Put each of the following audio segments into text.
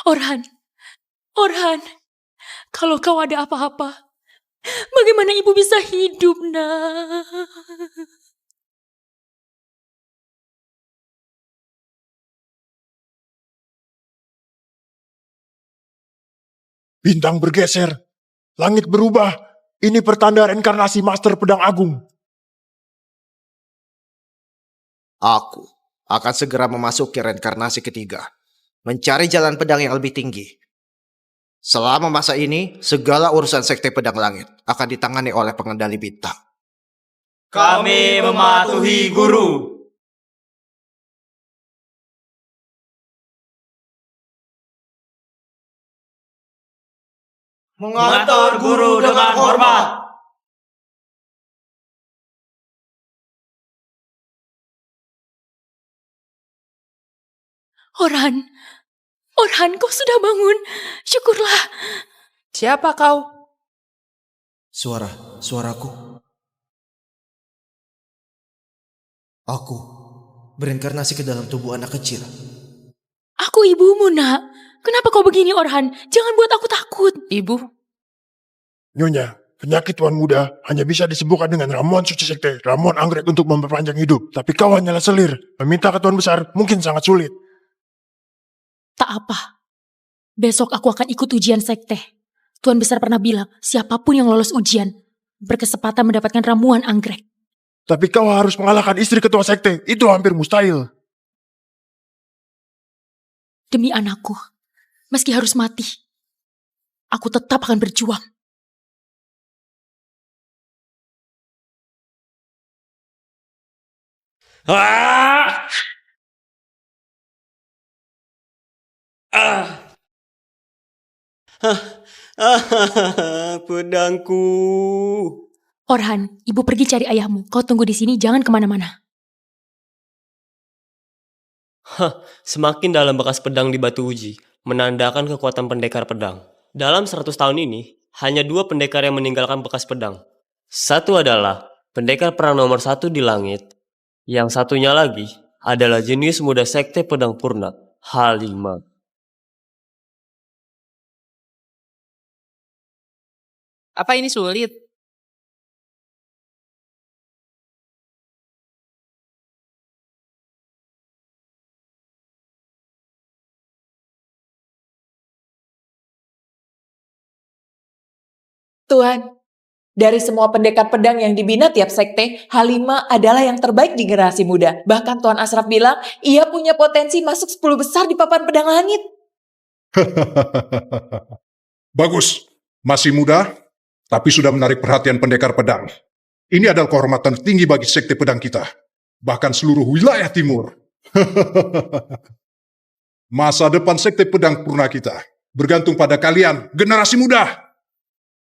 Orhan, Orhan, kalau kau ada apa-apa, bagaimana ibu bisa hidup, nak? Bintang bergeser, langit berubah. Ini pertanda reinkarnasi Master Pedang Agung. Aku akan segera memasuki reinkarnasi ketiga, mencari jalan pedang yang lebih tinggi. Selama masa ini, segala urusan Sekte Pedang Langit akan ditangani oleh pengendali bintang. Kami mematuhi guru. Mengatur guru dengan hormat. Orhan, Orhan, kau sudah bangun. Syukurlah. Siapa kau? Suaraku. Aku berinkarnasi ke dalam tubuh anak kecil. Aku ibumu, nak. Kenapa kau begini, Orhan? Jangan buat aku takut. Ibu? Nyonya, penyakit Tuan Muda hanya bisa disembuhkan dengan ramuan suci sekte, ramuan anggrek untuk memperpanjang hidup. Tapi kau hanyalah selir. Meminta ke Tuan Besar mungkin sangat sulit. Tak apa. Besok aku akan ikut ujian sekte. Tuan Besar pernah bilang, siapapun yang lolos ujian berkesempatan mendapatkan ramuan anggrek. Tapi kau harus mengalahkan istri ketua sekte. Itu hampir mustahil. Demi anakku, meski harus mati, aku tetap akan berjuang. Pedangku. Orhan, ibu pergi cari ayahmu. Kau tunggu di sini, jangan kemana-mana. Semakin dalam bekas pedang di batu uji, menandakan kekuatan pendekar pedang. Dalam 100 tahun ini, hanya 2 pendekar yang meninggalkan bekas pedang. Satu adalah pendekar perang nomor 1 di langit. Yang satunya lagi adalah jenius muda Sekte Pedang Purna, Halimah. Apa ini sulit? Tuhan, dari semua pendekar pedang yang dibina tiap sekte, Halimah adalah yang terbaik di generasi muda. Bahkan Tuan Ashraf bilang, ia punya potensi masuk 10 besar di papan pedang langit. Bagus, masih muda, tapi sudah menarik perhatian pendekar pedang. Ini adalah kehormatan tinggi bagi sekte pedang kita, bahkan seluruh wilayah timur. Masa depan sekte pedang Purna kita bergantung pada kalian, generasi muda.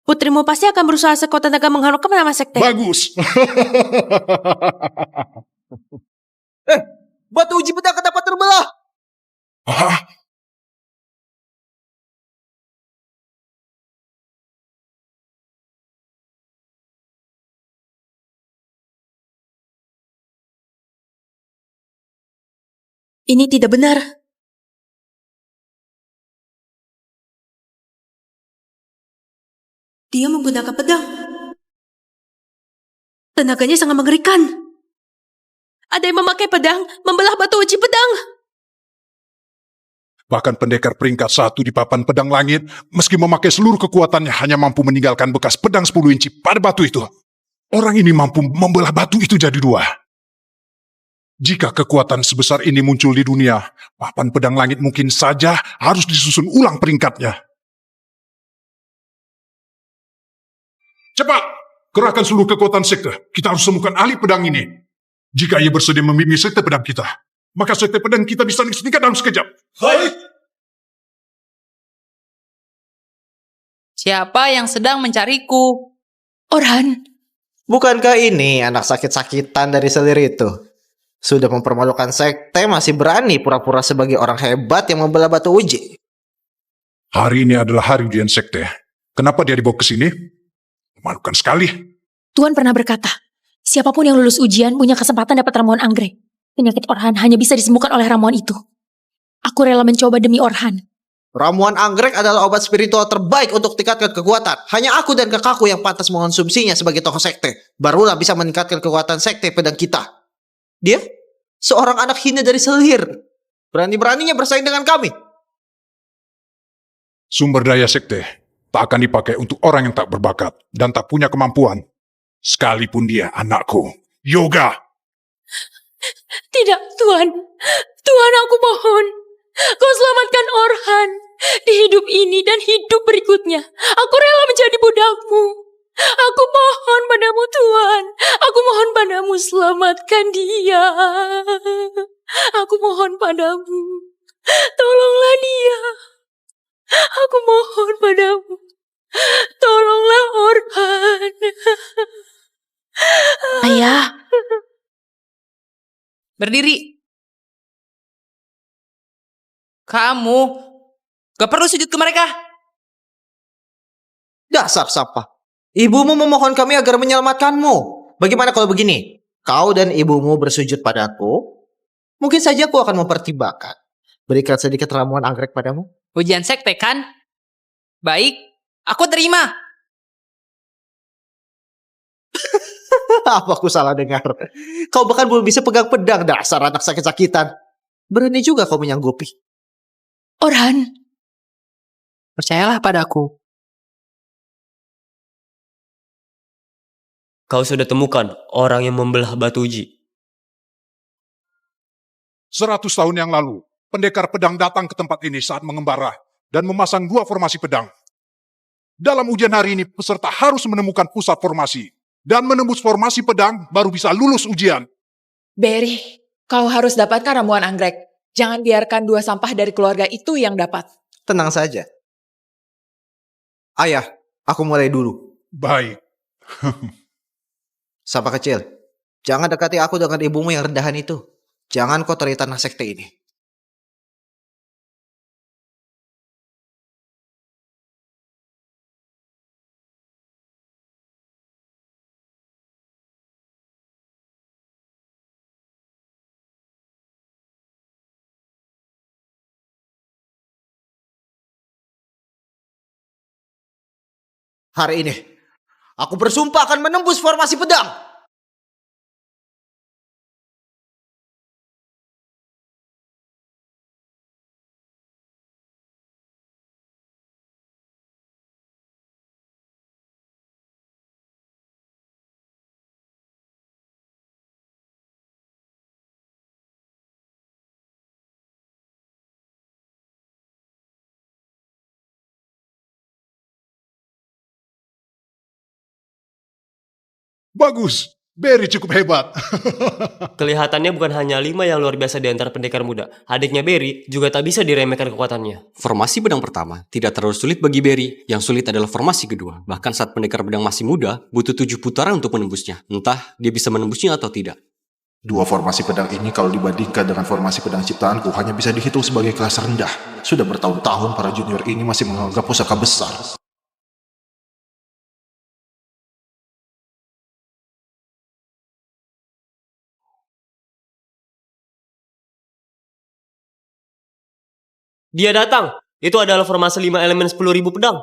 Putrimu pasti akan berusaha sekuat tenaga mengharumkan nama sekte. Bagus. Batu uji pedang kenapa terbelah? Hah? Ini tidak benar. Dia menggunakan pedang. Tenaganya sangat mengerikan. Ada yang memakai pedang, membelah batu uji pedang. Bahkan pendekar peringkat 1 di papan pedang langit, meski memakai seluruh kekuatannya, hanya mampu meninggalkan bekas pedang 10 inci pada batu itu. Orang ini mampu membelah batu itu jadi 2. Jika kekuatan sebesar ini muncul di dunia, papan pedang langit mungkin saja harus disusun ulang peringkatnya. Cepat, kerahkan seluruh kekuatan sekte. Kita harus temukan ahli pedang ini. Jika ia bersedia membimbing sekte pedang kita, maka sekte pedang kita bisa disetingkat dalam sekejap. Baik. Siapa yang sedang mencariku? Orhan, Bukankah ini anak sakit-sakitan dari selir itu? Sudah mempermalukan sekte, masih berani pura-pura sebagai orang hebat yang membelah batu uji. Hari ini adalah hari ujian sekte. Kenapa dia dibawa ke sini? Memalukan sekali. Tuan pernah berkata, siapapun yang lulus ujian punya kesempatan dapat ramuan anggrek. Penyakit Orhan hanya bisa disembuhkan oleh ramuan itu. Aku rela mencoba demi Orhan. Ramuan anggrek adalah obat spiritual terbaik untuk tingkatkan kekuatan. Hanya aku dan kakakku yang pantas mengonsumsinya sebagai tokoh sekte. Barulah bisa meningkatkan kekuatan sekte pedang kita. Dia seorang anak hina dari Selir. Berani-beraninya bersaing dengan kami. Sumber daya sekte tak akan dipakai untuk orang yang tak berbakat dan tak punya kemampuan. Sekalipun dia anakku. Yoga! Tidak, Tuan. Tuan, aku mohon. Kau selamatkan Orhan. Di hidup ini dan hidup berikutnya. Aku rela menjadi budakmu. Aku mohon padamu, Tuan. Aku mohon padamu, selamatkan dia. Aku mohon padamu. Tolonglah dia. Aku mohon padamu. Tolonglah Orhan. Ayah. Berdiri. Kamu gak perlu sujud ke mereka. Dasar sampah. Ibumu memohon kami agar menyelamatkanmu. Bagaimana kalau begini? Kau dan ibumu bersujud padaku. Mungkin saja aku akan mempertimbangkan. Berikan sedikit ramuan anggrek padamu. Ujian sekte kan? Baik, aku terima. Apa aku salah dengar? Kau bahkan belum bisa pegang pedang, dasar anak sakit-sakitan. Berani juga kau menyanggupi. Orhan, Percayalah padaku. Kau sudah temukan orang yang membelah batu uji. 100 tahun yang lalu, pendekar pedang datang ke tempat ini saat mengembara dan memasang 2 formasi pedang. Dalam ujian hari ini, peserta harus menemukan pusat formasi dan menembus formasi pedang baru bisa lulus ujian. Berry, kau harus dapatkan ramuan anggrek. Jangan biarkan 2 sampah dari keluarga itu yang dapat. Tenang saja. Ayah, aku mulai dulu. Baik. Sampah kecil, jangan dekati aku dengan ibumu yang rendahan itu. Jangan kotori tanah sekte ini. Hari ini, aku bersumpah akan menembus formasi pedang. Bagus. Berry cukup hebat. Kelihatannya bukan hanya 5 yang luar biasa di antara pendekar muda. Adiknya Berry juga tak bisa diremehkan kekuatannya. Formasi pedang pertama tidak terlalu sulit bagi Berry. Yang sulit adalah formasi kedua. Bahkan saat pendekar pedang masih muda, butuh 7 putaran untuk menembusnya. Entah dia bisa menembusnya atau tidak. 2 formasi pedang ini kalau dibandingkan dengan formasi pedang ciptaanku hanya bisa dihitung sebagai kelas rendah. Sudah bertahun-tahun para junior ini masih menganggap pusaka besar. Dia datang. Itu adalah formasi 5 elemen 10.000 pedang.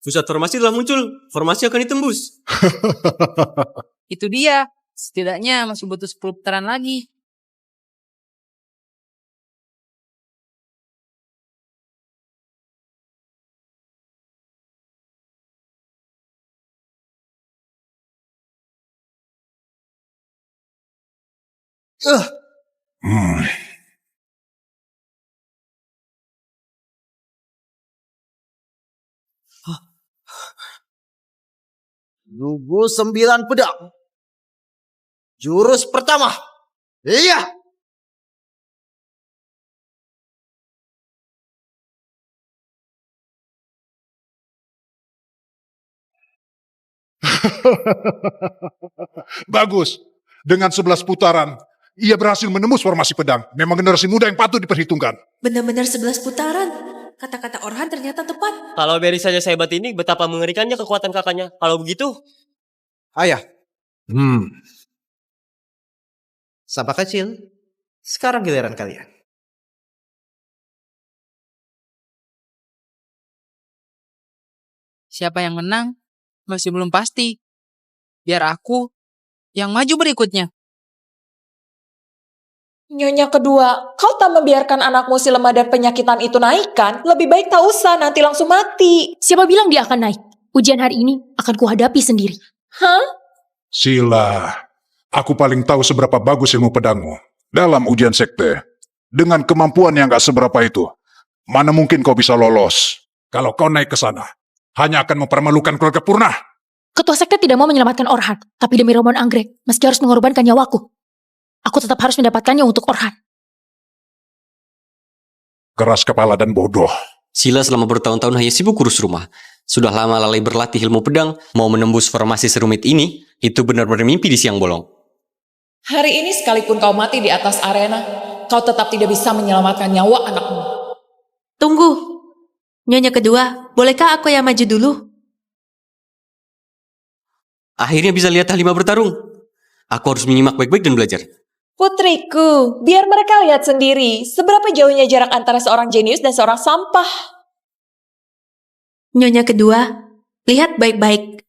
Pusat formasi telah muncul. Formasi akan ditembus. Itu dia. Setidaknya masih butuh 10 putaran lagi. Lugu 9 pedang. Jurus pertama. Iya. Bagus. Dengan 11 putaran, ia berhasil menembus formasi pedang. Memang generasi muda yang patut diperhitungkan. Benar-benar 11 putaran. Kata-kata Orhan ternyata tepat. Kalau Berry saja sehebat ini, betapa mengerikannya kekuatan kakaknya. Kalau begitu, Ayah, Hmm, sahabat kecil, sekarang giliran kalian. Siapa yang menang? Masih belum pasti. Biar aku yang maju berikutnya. Nyonya kedua, kau tak membiarkan anakmu si lemah dan penyakitan itu naik kan? Lebih baik tak usah, nanti langsung mati. Siapa bilang dia akan naik? Ujian hari ini akan kuhadapi sendiri. Hah? Sila, aku paling tahu seberapa bagus ilmu pedangmu. Dalam ujian sekte, dengan kemampuan yang gak seberapa itu, mana mungkin kau bisa lolos? Kalau kau naik ke sana, hanya akan mempermalukan keluarga Purna. Ketua sekte tidak mau menyelamatkan Orhan, tapi demi Ramon Anggrek, meski harus mengorbankan nyawaku, aku tetap harus mendapatkannya untuk Orhan. Keras kepala dan bodoh. Sila selama bertahun-tahun hanya sibuk urus rumah. Sudah lama lalai berlatih ilmu pedang, mau menembus formasi serumit ini, itu benar-benar mimpi di siang bolong. Hari ini sekalipun kau mati di atas arena, kau tetap tidak bisa menyelamatkan nyawa anakmu. Tunggu. Nyonya kedua, bolehkah aku yang maju dulu? Akhirnya bisa lihat Halimah bertarung. Aku harus menyimak baik-baik dan belajar. Putriku, biar mereka lihat sendiri seberapa jauhnya jarak antara seorang jenius dan seorang sampah. Nyonya kedua, lihat baik-baik.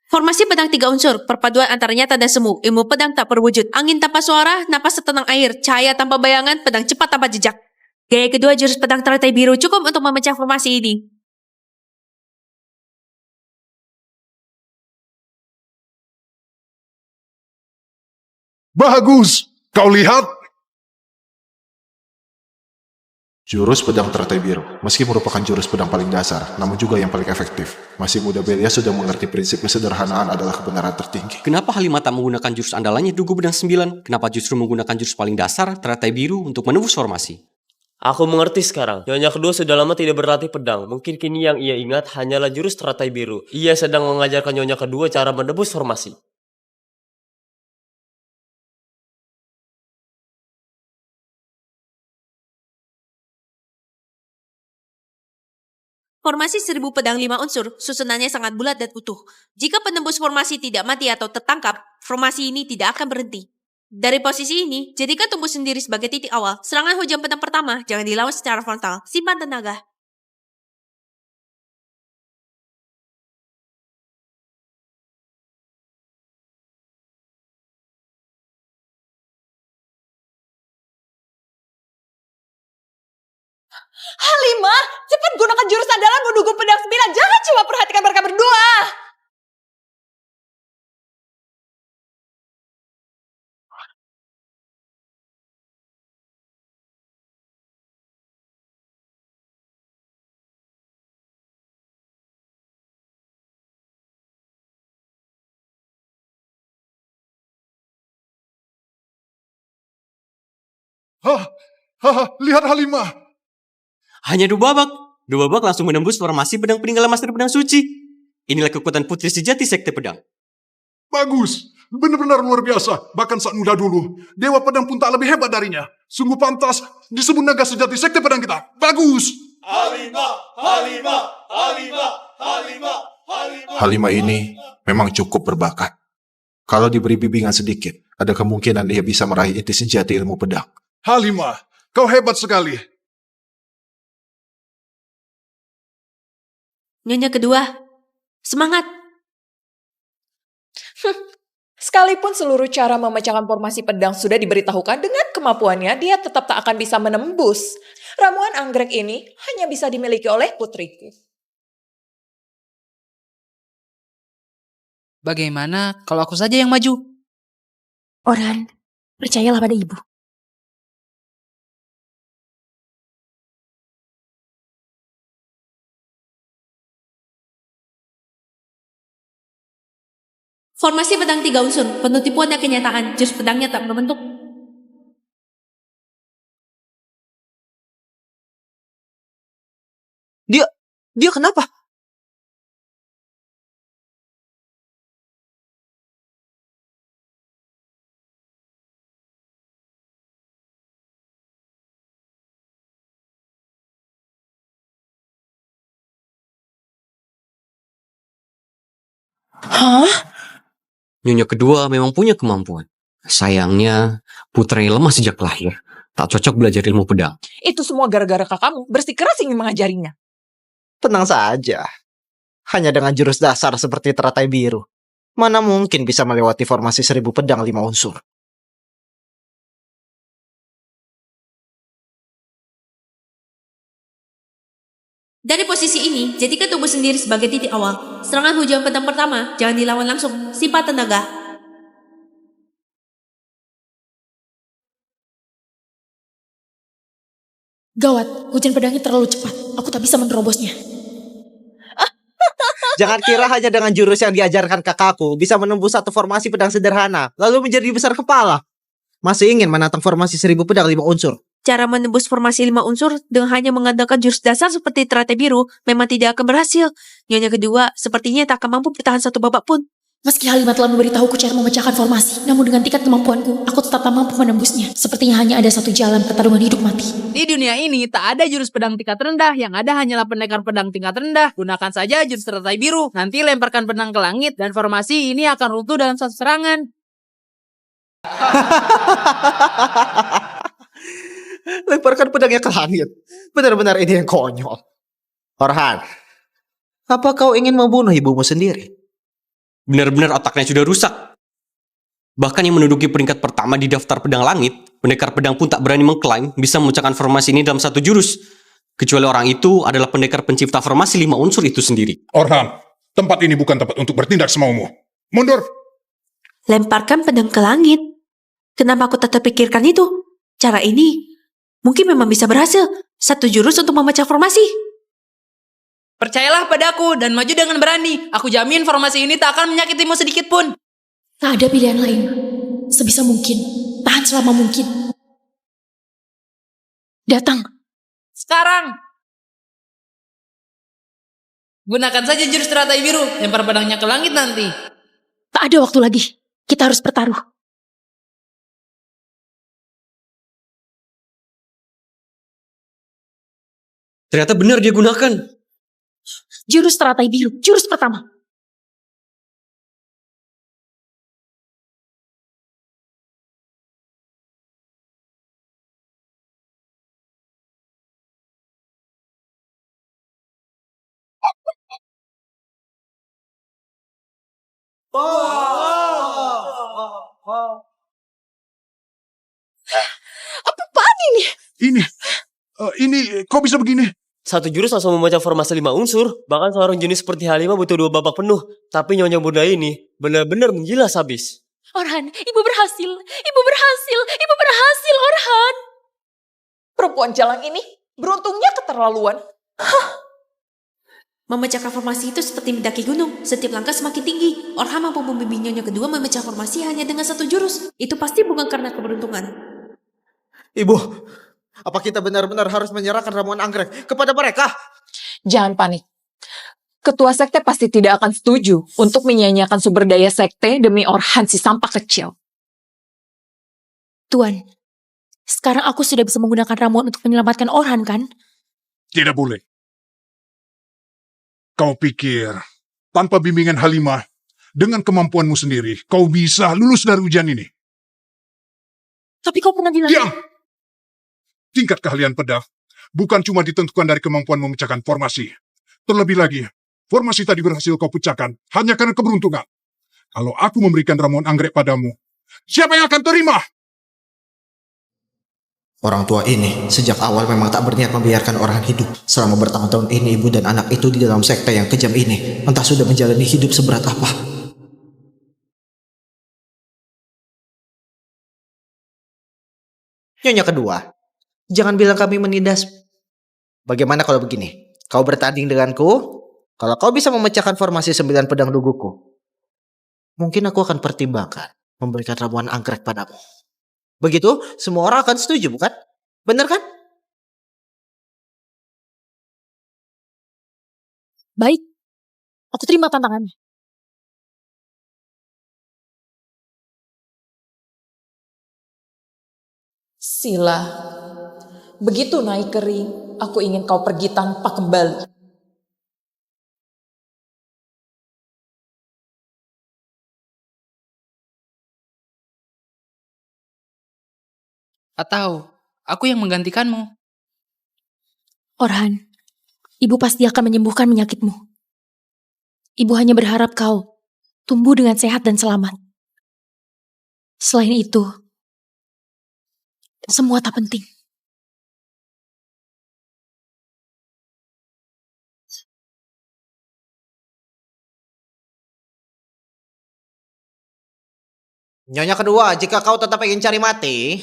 Formasi pedang 3 unsur, perpaduan antara nyata dan semu, ilmu pedang tak berwujud, angin tanpa suara, napas setenang air, cahaya tanpa bayangan, pedang cepat tanpa jejak. Gaya kedua jurus pedang teratai biru cukup untuk memecah formasi ini. Bagus! Kau lihat? jurus pedang teratai biru, meski merupakan jurus pedang paling dasar, namun juga yang paling efektif. Masih muda Belia sudah mengerti prinsip kesederhanaan adalah kebenaran tertinggi. Kenapa Halimah tak menggunakan jurus andalannya Dugu Bedang 9? Kenapa justru menggunakan jurus paling dasar, teratai biru, untuk menembus formasi? aku mengerti sekarang. Nyonya kedua sudah lama tidak berlatih pedang. Mungkin kini yang ia ingat hanyalah jurus teratai biru. Ia sedang mengajarkan Nyonya kedua cara menembus formasi. Formasi 1000 pedang 5 unsur, susunannya sangat bulat dan utuh. Jika penembus formasi tidak mati atau tertangkap, formasi ini tidak akan berhenti. Dari posisi ini, jadikan tubuh sendiri sebagai titik awal. Serangan hujan pedang pertama, jangan dilawan secara frontal. Simpan tenaga. Halimah, cepat gunakan jurus andalanmu Dugu Pedang 9. Jangan cuma perhatikan mereka berdua. Lihat Halimah. Hanya 2 babak. 2 babak langsung menembus formasi pedang peninggalan Master Pedang Suci. Inilah kekuatan putri sejati sekte pedang. Bagus. Benar-benar luar biasa. Bahkan saat muda dulu, Dewa Pedang pun tak lebih hebat darinya. Sungguh pantas disebut naga sejati sekte pedang kita. Bagus. Halimah ini memang cukup berbakat. Kalau diberi bimbingan sedikit, ada kemungkinan ia bisa meraih inti sejati ilmu pedang. Halimah, kau hebat sekali. Nyonya kedua, semangat. Sekalipun seluruh cara memecahkan formasi pedang sudah diberitahukan, dengan kemampuannya dia tetap tak akan bisa menembus. Ramuan anggrek ini hanya bisa dimiliki oleh putriku. Bagaimana kalau aku saja yang maju? Orhan, percayalah pada ibu. Formasi pedang 3 unsur, penuh tipuan dan kenyataan, jurus pedangnya tak berbentuk. Dia kenapa? Hah? Nyonya kedua memang punya kemampuan. Sayangnya, putra yang lemah sejak lahir. Tak cocok belajar ilmu pedang. Itu semua gara-gara kakakmu bersikeras ingin mengajarinya. Tenang saja. Hanya dengan jurus dasar seperti teratai biru, mana mungkin bisa melewati formasi 1000 pedang 5 unsur. Dari posisi ini, jadikan tubuh sendiri sebagai titik awal. Serangan hujan pedang pertama, jangan dilawan langsung. Sifat tenaga. Gawat, hujan pedangnya terlalu cepat. Aku tak bisa menerobosnya. Jangan kira hanya dengan jurus yang diajarkan kakakku bisa menembus satu formasi pedang sederhana, lalu menjadi besar kepala. Masih ingin menantang formasi 1000 pedang 5 unsur. Cara menembus formasi 5 unsur dengan hanya mengandalkan jurus dasar seperti teratai biru memang tidak akan berhasil. Nyonya kedua sepertinya tak akan mampu bertahan satu babak pun. Meski Halimah telah memberitahuku cara memecahkan formasi, namun dengan tingkat kemampuanku, aku tetap tak mampu menembusnya. Sepertinya hanya ada satu jalan pertarungan hidup mati. Di dunia ini tak ada jurus pedang tingkat rendah, yang ada hanyalah pendekar pedang tingkat rendah. Gunakan saja jurus teratai biru, nanti lemparkan pedang ke langit dan formasi ini akan runtuh dalam satu serangan. Lemparkan pedangnya ke langit. Benar-benar ini yang konyol. Orhan, apa kau ingin membunuh ibumu sendiri? Benar-benar otaknya sudah rusak. Bahkan yang menduduki peringkat pertama di daftar pedang langit, pendekar pedang pun tak berani mengklaim bisa memecahkan formasi ini dalam satu jurus. Kecuali orang itu adalah pendekar pencipta formasi 5 unsur itu sendiri. Orhan, tempat ini bukan tempat untuk bertindak semaumu. Mundur! Lemparkan pedang ke langit. Kenapa aku tak terpikirkan itu? Cara ini mungkin memang bisa berhasil. Satu jurus untuk memecah formasi. Percayalah padaku dan maju dengan berani. Aku jamin formasi ini tak akan menyakitimu sedikit pun. Tak ada pilihan lain. Sebisa mungkin, tahan selama mungkin. Datang. Sekarang. Gunakan saja jurus teratai biru. Lempar pedangnya ke langit nanti. Tak ada waktu lagi. Kita harus bertaruh. Ternyata benar dia gunakan. Jurus teratai biru, jurus pertama. Apaan ini? Ini kok bisa begini? Satu jurus langsung membaca formasi 5 unsur. Bahkan seorang jenis seperti Halimah butuh 2 babak penuh. Tapi Nyonya Bunda ini benar-benar menjilas habis. Orhan, ibu berhasil. Ibu berhasil. Ibu berhasil, Orhan. Perempuan jalang ini beruntungnya keterlaluan. Memecahkan formasi itu seperti mendaki gunung. Setiap langkah semakin tinggi. Orhan mampu membimbing Nyonya kedua memecah formasi hanya dengan satu jurus. Itu pasti bukan karena keberuntungan. Ibu, apa kita benar-benar harus menyerahkan ramuan anggrek kepada mereka? Jangan panik. Ketua sekte pasti tidak akan setuju untuk menyia-nyiakan sumber daya sekte demi Orhan si sampah kecil. Tuan, sekarang aku sudah bisa menggunakan ramuan untuk menyelamatkan Orhan, kan? Tidak boleh. Kau pikir, tanpa bimbingan Halimah, dengan kemampuanmu sendiri, kau bisa lulus dari ujian ini? Tapi kau pernah bilang... Diam! Tingkat keahlian pedang bukan cuma ditentukan dari kemampuan memecahkan formasi. Terlebih lagi, formasi tadi berhasil kau pecahkan hanya karena keberuntungan. Kalau aku memberikan ramuan anggrek padamu, siapa yang akan terima? Orang tua ini sejak awal memang tak berniat membiarkan Orhan hidup. Selama bertahun-tahun ini ibu dan anak itu di dalam sekte yang kejam ini entah sudah menjalani hidup seberat apa. Nyonya kedua, jangan bilang kami menindas. Bagaimana kalau begini? Kau bertanding denganku? Kalau kau bisa memecahkan formasi 9 pedang duguku, mungkin aku akan pertimbangkan memberikan ramuan anggrek padamu. Begitu, semua orang akan setuju, bukan? Benar kan? Baik, aku terima tantangannya. Sila, begitu naik kering, aku ingin kau pergi tanpa kembali. Atau aku yang menggantikanmu? Orhan, ibu pasti akan menyembuhkan penyakitmu. Ibu hanya berharap kau tumbuh dengan sehat dan selamat. Selain itu, semua tak penting. Nyonya kedua, jika kau tetap ingin cari mati,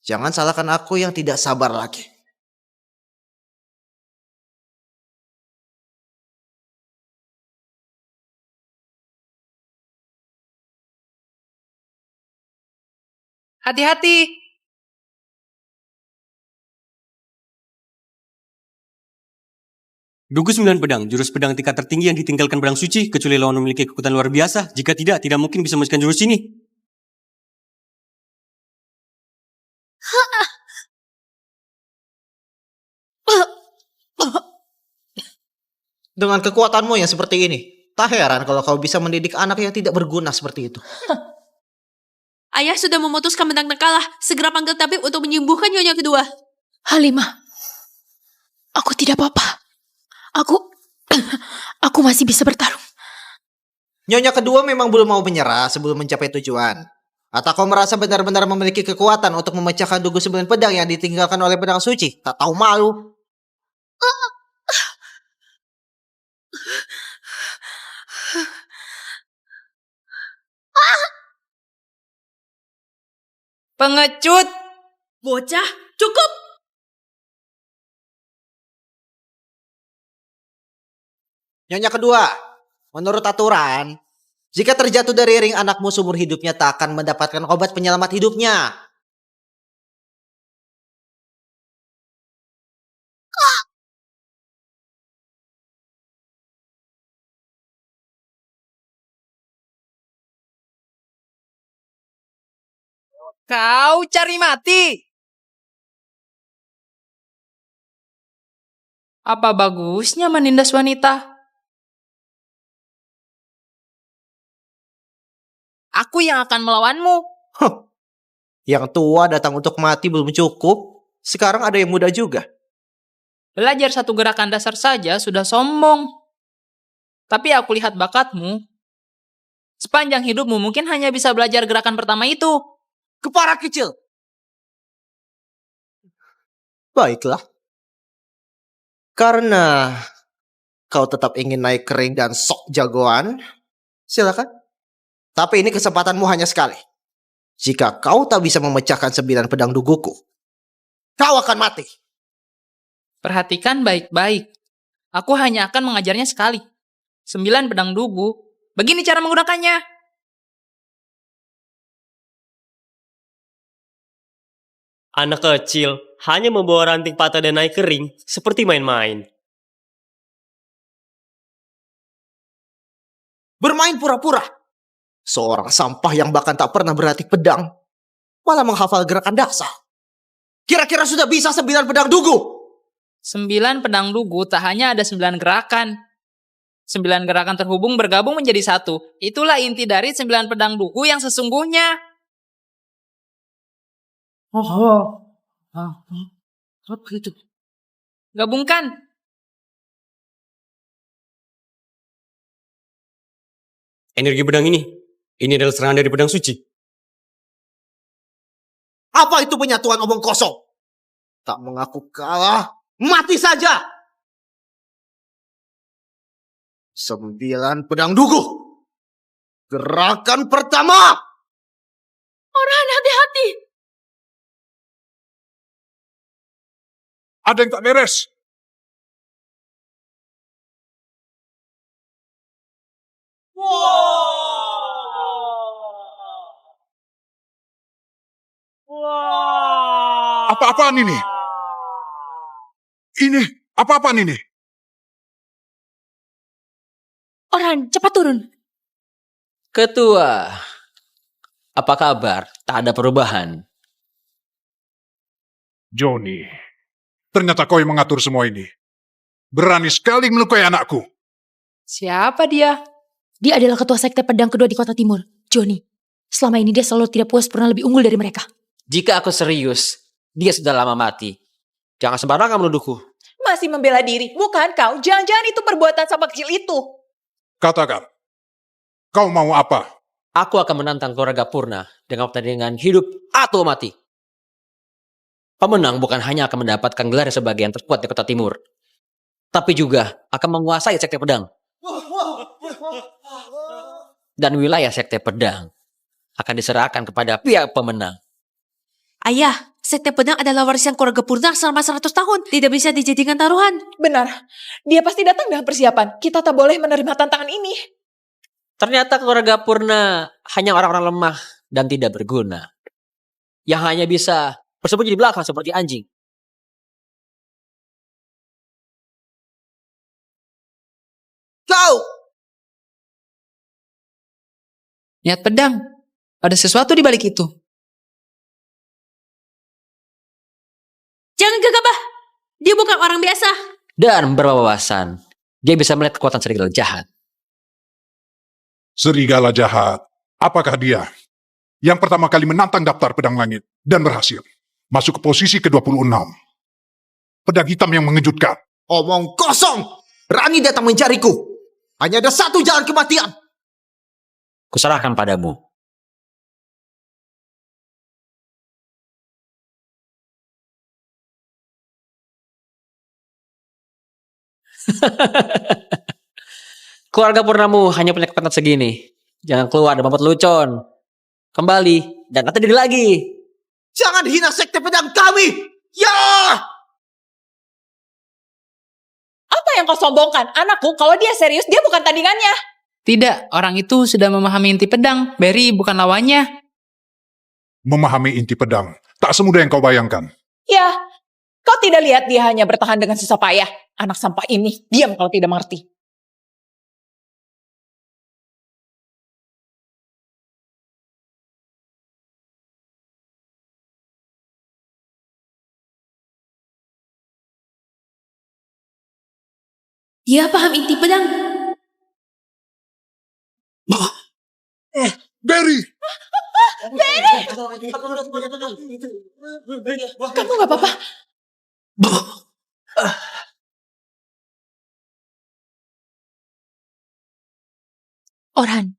jangan salahkan aku yang tidak sabar lagi. Hati-hati! Dugu 9 pedang, jurus pedang tingkat tertinggi yang ditinggalkan pedang suci, kecuali lawan memiliki kekuatan luar biasa. Jika tidak mungkin bisa memusnahkan jurus ini. Dengan kekuatanmu yang seperti ini, tak heran kalau kau bisa mendidik anak yang tidak berguna seperti itu. Ayah sudah memutuskan menang kalah. Segera panggil tabib untuk menyembuhkan nyonya kedua. Halimah, aku tidak apa-apa. Aku masih bisa bertarung. Nyonya kedua memang belum mau menyerah sebelum mencapai tujuan. Atau kau merasa benar-benar memiliki kekuatan untuk memecahkan dugu 9 pedang yang ditinggalkan oleh pedang suci? Tak tahu malu. Pengecut! Bocah, cukup! Nyonya kedua, menurut aturan, jika terjatuh dari ring anakmu seumur hidupnya tak akan mendapatkan obat penyelamat hidupnya. Kau cari mati! Apa bagusnya menindas wanita? Aku yang akan melawanmu. Yang tua datang untuk mati belum cukup, sekarang ada yang muda juga. Belajar satu gerakan dasar saja sudah sombong. Tapi aku lihat bakatmu. Sepanjang hidupmu mungkin hanya bisa belajar gerakan pertama itu. Kepala kecil. Baiklah. Karena kau tetap ingin naik ke ring dan sok jagoan, silakan. Tapi ini kesempatanmu hanya sekali. Jika kau tak bisa memecahkan 9 pedang duguku, kau akan mati. Perhatikan baik-baik. Aku hanya akan mengajarnya sekali. 9 pedang dugu. Begini cara menggunakannya. Anak kecil hanya membawa ranting patah dan naik ke ring seperti main-main. Bermain pura-pura. Seorang sampah yang bahkan tak pernah berlatih pedang, malah menghafal gerakan dasar. Kira-kira sudah bisa 9 pedang dugu? 9 pedang dugu tak hanya ada 9 gerakan. 9 gerakan terhubung bergabung menjadi satu. Itulah inti dari 9 pedang dugu yang sesungguhnya. Apa itu? Gabungkan. Energi pedang ini adalah serangan dari pedang suci. Apa itu penyatuan omong kosong? Tak mengaku kalah, mati saja. 9 pedang dugu. Gerakan pertama. Orhan, hati-hati. Ada yang tak beres. Apa-apaan ini? Ini, apa-apaan ini? Orhan, cepat turun. Ketua, apa kabar? Tak ada perubahan. Johnny, ternyata kau yang mengatur semua ini. Berani sekali melukai anakku. Siapa dia? Dia adalah ketua sekte pedang kedua di kota timur, Johnny. Selama ini dia selalu tidak puas pernah lebih unggul dari mereka. Jika aku serius, dia sudah lama mati. Jangan sembarangan menuduhku. Masih membela diri, bukan kau? Jangan-jangan itu perbuatan sama kecil itu. Katakan, kau mau apa? Aku akan menantang keluarga Purna dengan pertandingan hidup atau mati. Pemenang bukan hanya akan mendapatkan gelar sebagai yang terkuat di kota timur, tapi juga akan menguasai sekte pedang. Dan wilayah sekte pedang akan diserahkan kepada pihak pemenang. Ayah, sekte pedang adalah warisan keluarga Purna selama 100 tahun. Tidak bisa dijadikan taruhan. Benar, dia pasti datang dengan persiapan. Kita tak boleh menerima tantangan ini. Ternyata keluarga Purna hanya orang-orang lemah dan tidak berguna. Yang hanya bisa bersembunyi di belakang seperti anjing. Kau! Niat pedang. Ada sesuatu di balik itu. Jangan gegabah. Dia bukan orang biasa. Dan berwawasan, dia bisa melihat kekuatan serigala jahat. Serigala jahat. Apakah dia yang pertama kali menantang daftar pedang langit dan berhasil masuk ke posisi ke-26? Pedang hitam yang mengejutkan. Omong kosong! Berani datang mencariku. Hanya ada satu jalan kematian. Kuserahkan padamu. Keluarga Purnamu hanya punya kekuatan segini. Jangan keluar dan membuat lucon. Kembali dan nanti diri lagi. Jangan hina sekte pedang kami! Ya! Apa yang kau sombongkan? Anakku, kalau dia serius, dia bukan tandingannya. Tidak, orang itu sudah memahami inti pedang. Barry bukan lawannya. Memahami inti pedang. Tak semudah yang kau bayangkan. Ya, kau tidak lihat dia hanya bertahan dengan susah payah. Anak sampah ini, diam kalau tidak mengerti. Dia paham inti pedang. Barry! Kamu gak apa-apa? Orhan,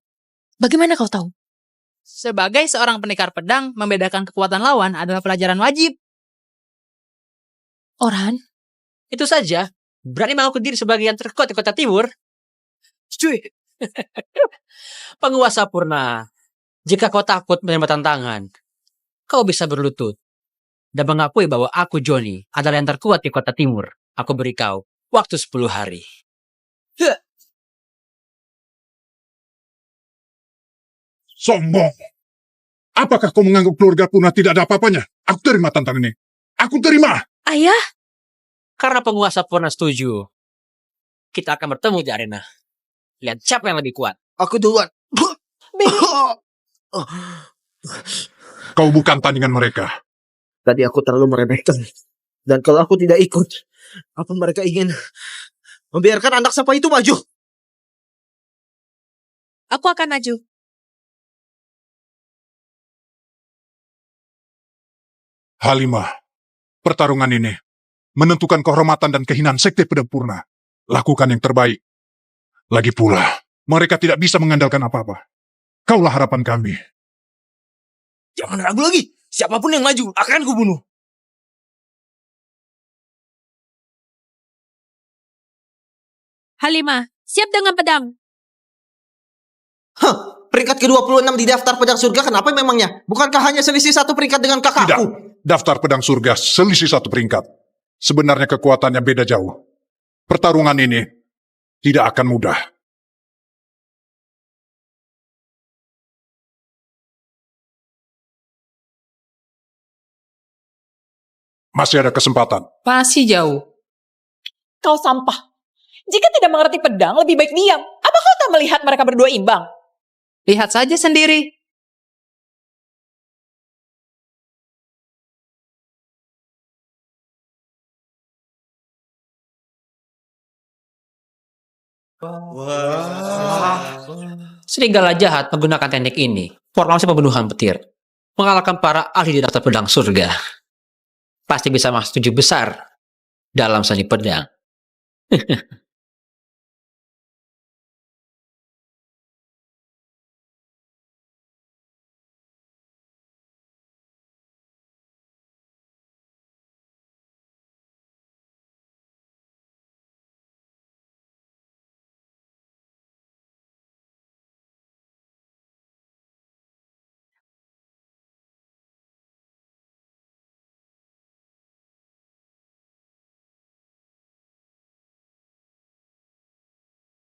bagaimana kau tahu? Sebagai seorang pendekar pedang, membedakan kekuatan lawan adalah pelajaran wajib. Orhan, Itu saja. Berani mengaku diri sebagai yang terkuat di kota timur. Cuy. Penguasa Purna. Jika kau takut menerima tantangan, kau bisa berlutut dan mengakui bahwa aku, Johnny, adalah yang terkuat di kota timur. Aku beri kau waktu 10 hari. Sombong. Apakah kau menganggap keluarga Purna tidak ada apa-apanya? Aku terima tantangan ini. Aku terima. ayah, Karena penguasa Purna setuju, kita akan bertemu di arena. Lihat siapa yang lebih kuat. Aku duluan. Kau bukan tandingan mereka. Tadi aku terlalu meremehkan. Dan kalau aku tidak ikut, apa mereka ingin membiarkan anak sampah itu maju? Aku akan maju. Halimah, pertarungan ini menentukan kehormatan dan kehinaan sekte pedang Purna. Lakukan yang terbaik. Lagi pula, mereka tidak bisa mengandalkan apa-apa. Kaulah harapan kami. Jangan ragu lagi. Siapapun yang maju akan kubunuh. Halimah, siap dengan pedang. Peringkat ke-26 di daftar pedang surga, kenapa memangnya? Bukankah hanya selisih satu peringkat dengan Tidak, kakakku? daftar pedang surga selisih satu peringkat. Sebenarnya kekuatannya beda jauh. Pertarungan ini tidak akan mudah. Masih ada kesempatan. Masih jauh. Kau sampah. Jika tidak mengerti pedang, lebih baik diam. Apa kau tak melihat mereka berdua imbang? Lihat saja sendiri. Serigala jahat menggunakan teknik ini. Formasi pembunuhan petir. mengalahkan para ahli di daftar pedang surga. Pasti bisa masuk 7 besar dalam seni pedang.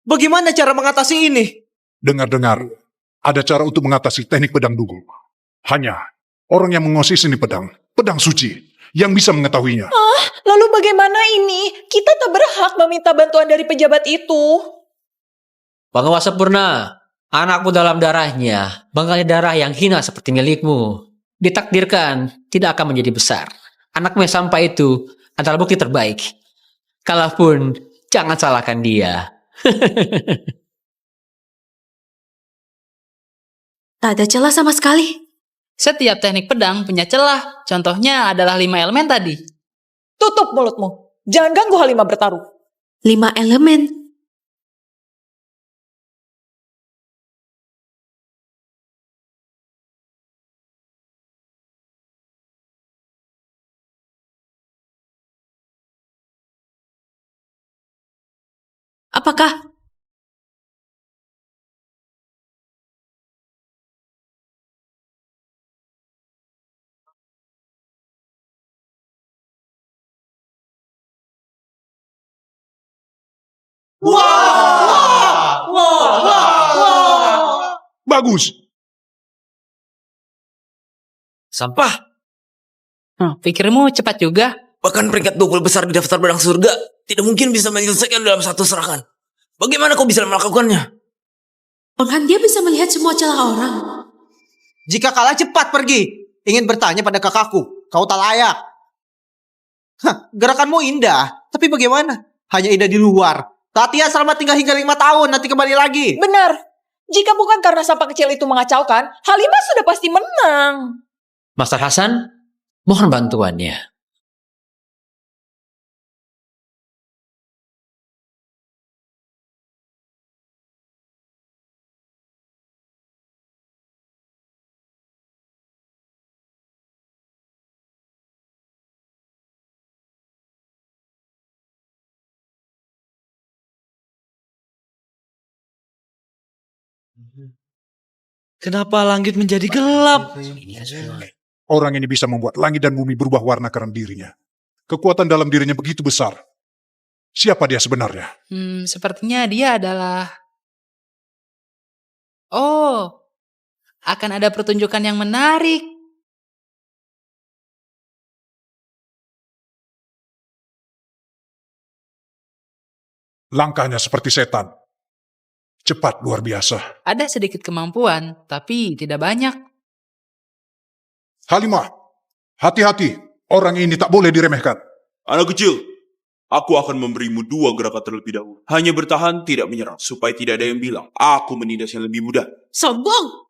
Bagaimana cara mengatasi ini? Dengar-dengar, ada cara untuk mengatasi teknik pedang dugu. Hanya orang yang menguasai seni pedang, pedang suci, yang bisa mengetahuinya. Lalu bagaimana ini? Kita tak berhak meminta bantuan dari pejabat itu. Penguasa Purna, anakmu dalam darahnya, mengalir darah yang hina seperti milikmu. Ditakdirkan tidak akan menjadi besar. Anakmu yang sampai itu adalah bukti terbaik. Kalaupun, jangan salahkan dia. Tak ada celah sama sekali. Setiap teknik pedang punya celah. Contohnya adalah 5 elemen tadi. Tutup mulutmu. Jangan ganggu Halimah bertaruh. 5 elemen. Apakah Bagus! Sampah. Pikirmu cepat juga? Bahkan peringkat 20 besar di daftar pedang surga tidak mungkin bisa menyelesaikan dalam satu serangan. Bagaimana kau bisa melakukannya? Orhan dia bisa melihat semua celah orang? Jika kalah cepat pergi. Ingin bertanya pada kakakku, kau tak layak. Gerakanmu indah, tapi bagaimana? Hanya indah di luar. Latihan selama 3 hingga 5 tahun, nanti kembali lagi. Benar. Jika bukan karena sampah kecil itu mengacaukan, Halimah sudah pasti menang. Master Hasan, mohon bantuannya. Kenapa langit menjadi gelap? Orang ini bisa membuat langit dan bumi berubah warna karena dirinya. Kekuatan dalam dirinya begitu besar. Siapa dia sebenarnya? Sepertinya dia adalah... Oh, akan ada pertunjukan yang menarik. Langkahnya seperti setan. Cepat luar biasa. Ada sedikit kemampuan, tapi tidak banyak. Halimah, hati-hati. Orang ini tak boleh diremehkan. Anak kecil, aku akan memberimu 2 gerakan terlebih dahulu. Hanya bertahan, tidak menyerang. Supaya tidak ada yang bilang, aku menindas yang lebih mudah. Sombong.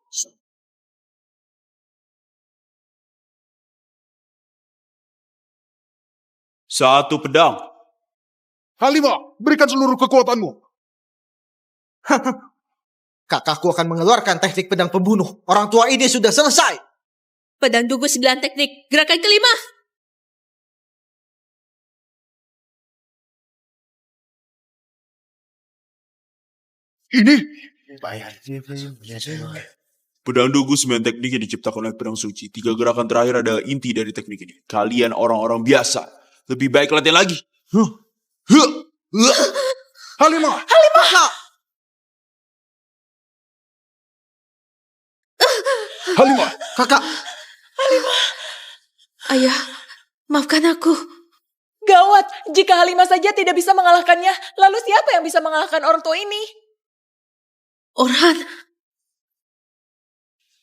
Satu pedang. Halimah, berikan seluruh kekuatanmu. Kakakku akan mengeluarkan teknik pedang pembunuh. Orang tua ini sudah selesai. Pedang dugu 9 teknik. Gerakan kelima. Ini? Pedang dugu 9 teknik yang diciptakan oleh pedang suci. 3 gerakan terakhir adalah inti dari teknik ini. Kalian orang-orang biasa. Lebih baik latihan lagi. Halimah! Kakak! Halimah! Kakak! Ayah, maafkan aku. Gawat, jika Halimah saja tidak bisa mengalahkannya, lalu siapa yang bisa mengalahkan orang tua ini? Orhan.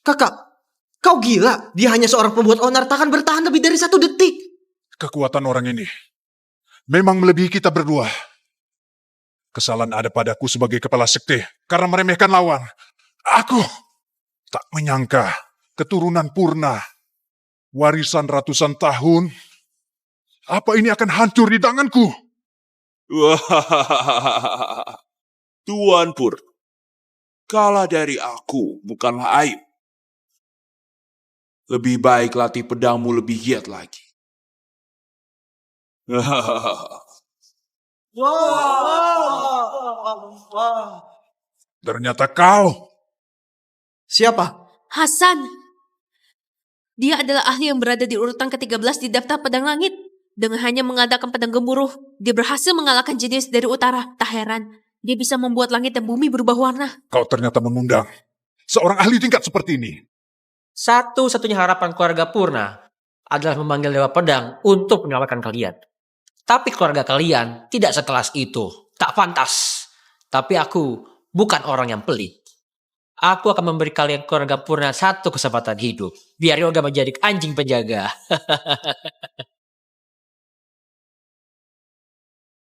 Kakak, kau gila. Dia hanya seorang pembuat onar, takkan bertahan lebih dari 1 detik. Kekuatan orang ini memang melebihi kita berdua. Kesalahan ada padaku sebagai kepala sekte karena meremehkan lawan. Aku tak menyangka keturunan Purna Warisan ratusan tahun. Apa ini akan hancur di tanganku? Tuan Pur, kalah dari aku bukanlah aib. Lebih baik latih pedangmu lebih giat lagi. Ternyata kau. Siapa? Hasan. Dia adalah ahli yang berada di urutan ke-13 di daftar pedang langit. Dengan hanya mengadakan pedang gemuruh, dia berhasil mengalahkan jenis dari utara. Tak heran, dia bisa membuat langit dan bumi berubah warna. Kau ternyata mengundang seorang ahli tingkat seperti ini. Satu-satunya harapan keluarga Purna adalah memanggil Dewa Pedang untuk menyelamatkan kalian. Tapi keluarga kalian tidak sekelas itu. Tak pantas. Tapi aku bukan orang yang pelit. Aku akan memberi kalian keluarga Purna satu kesempatan hidup. Biar Yoga menjadi anjing penjaga.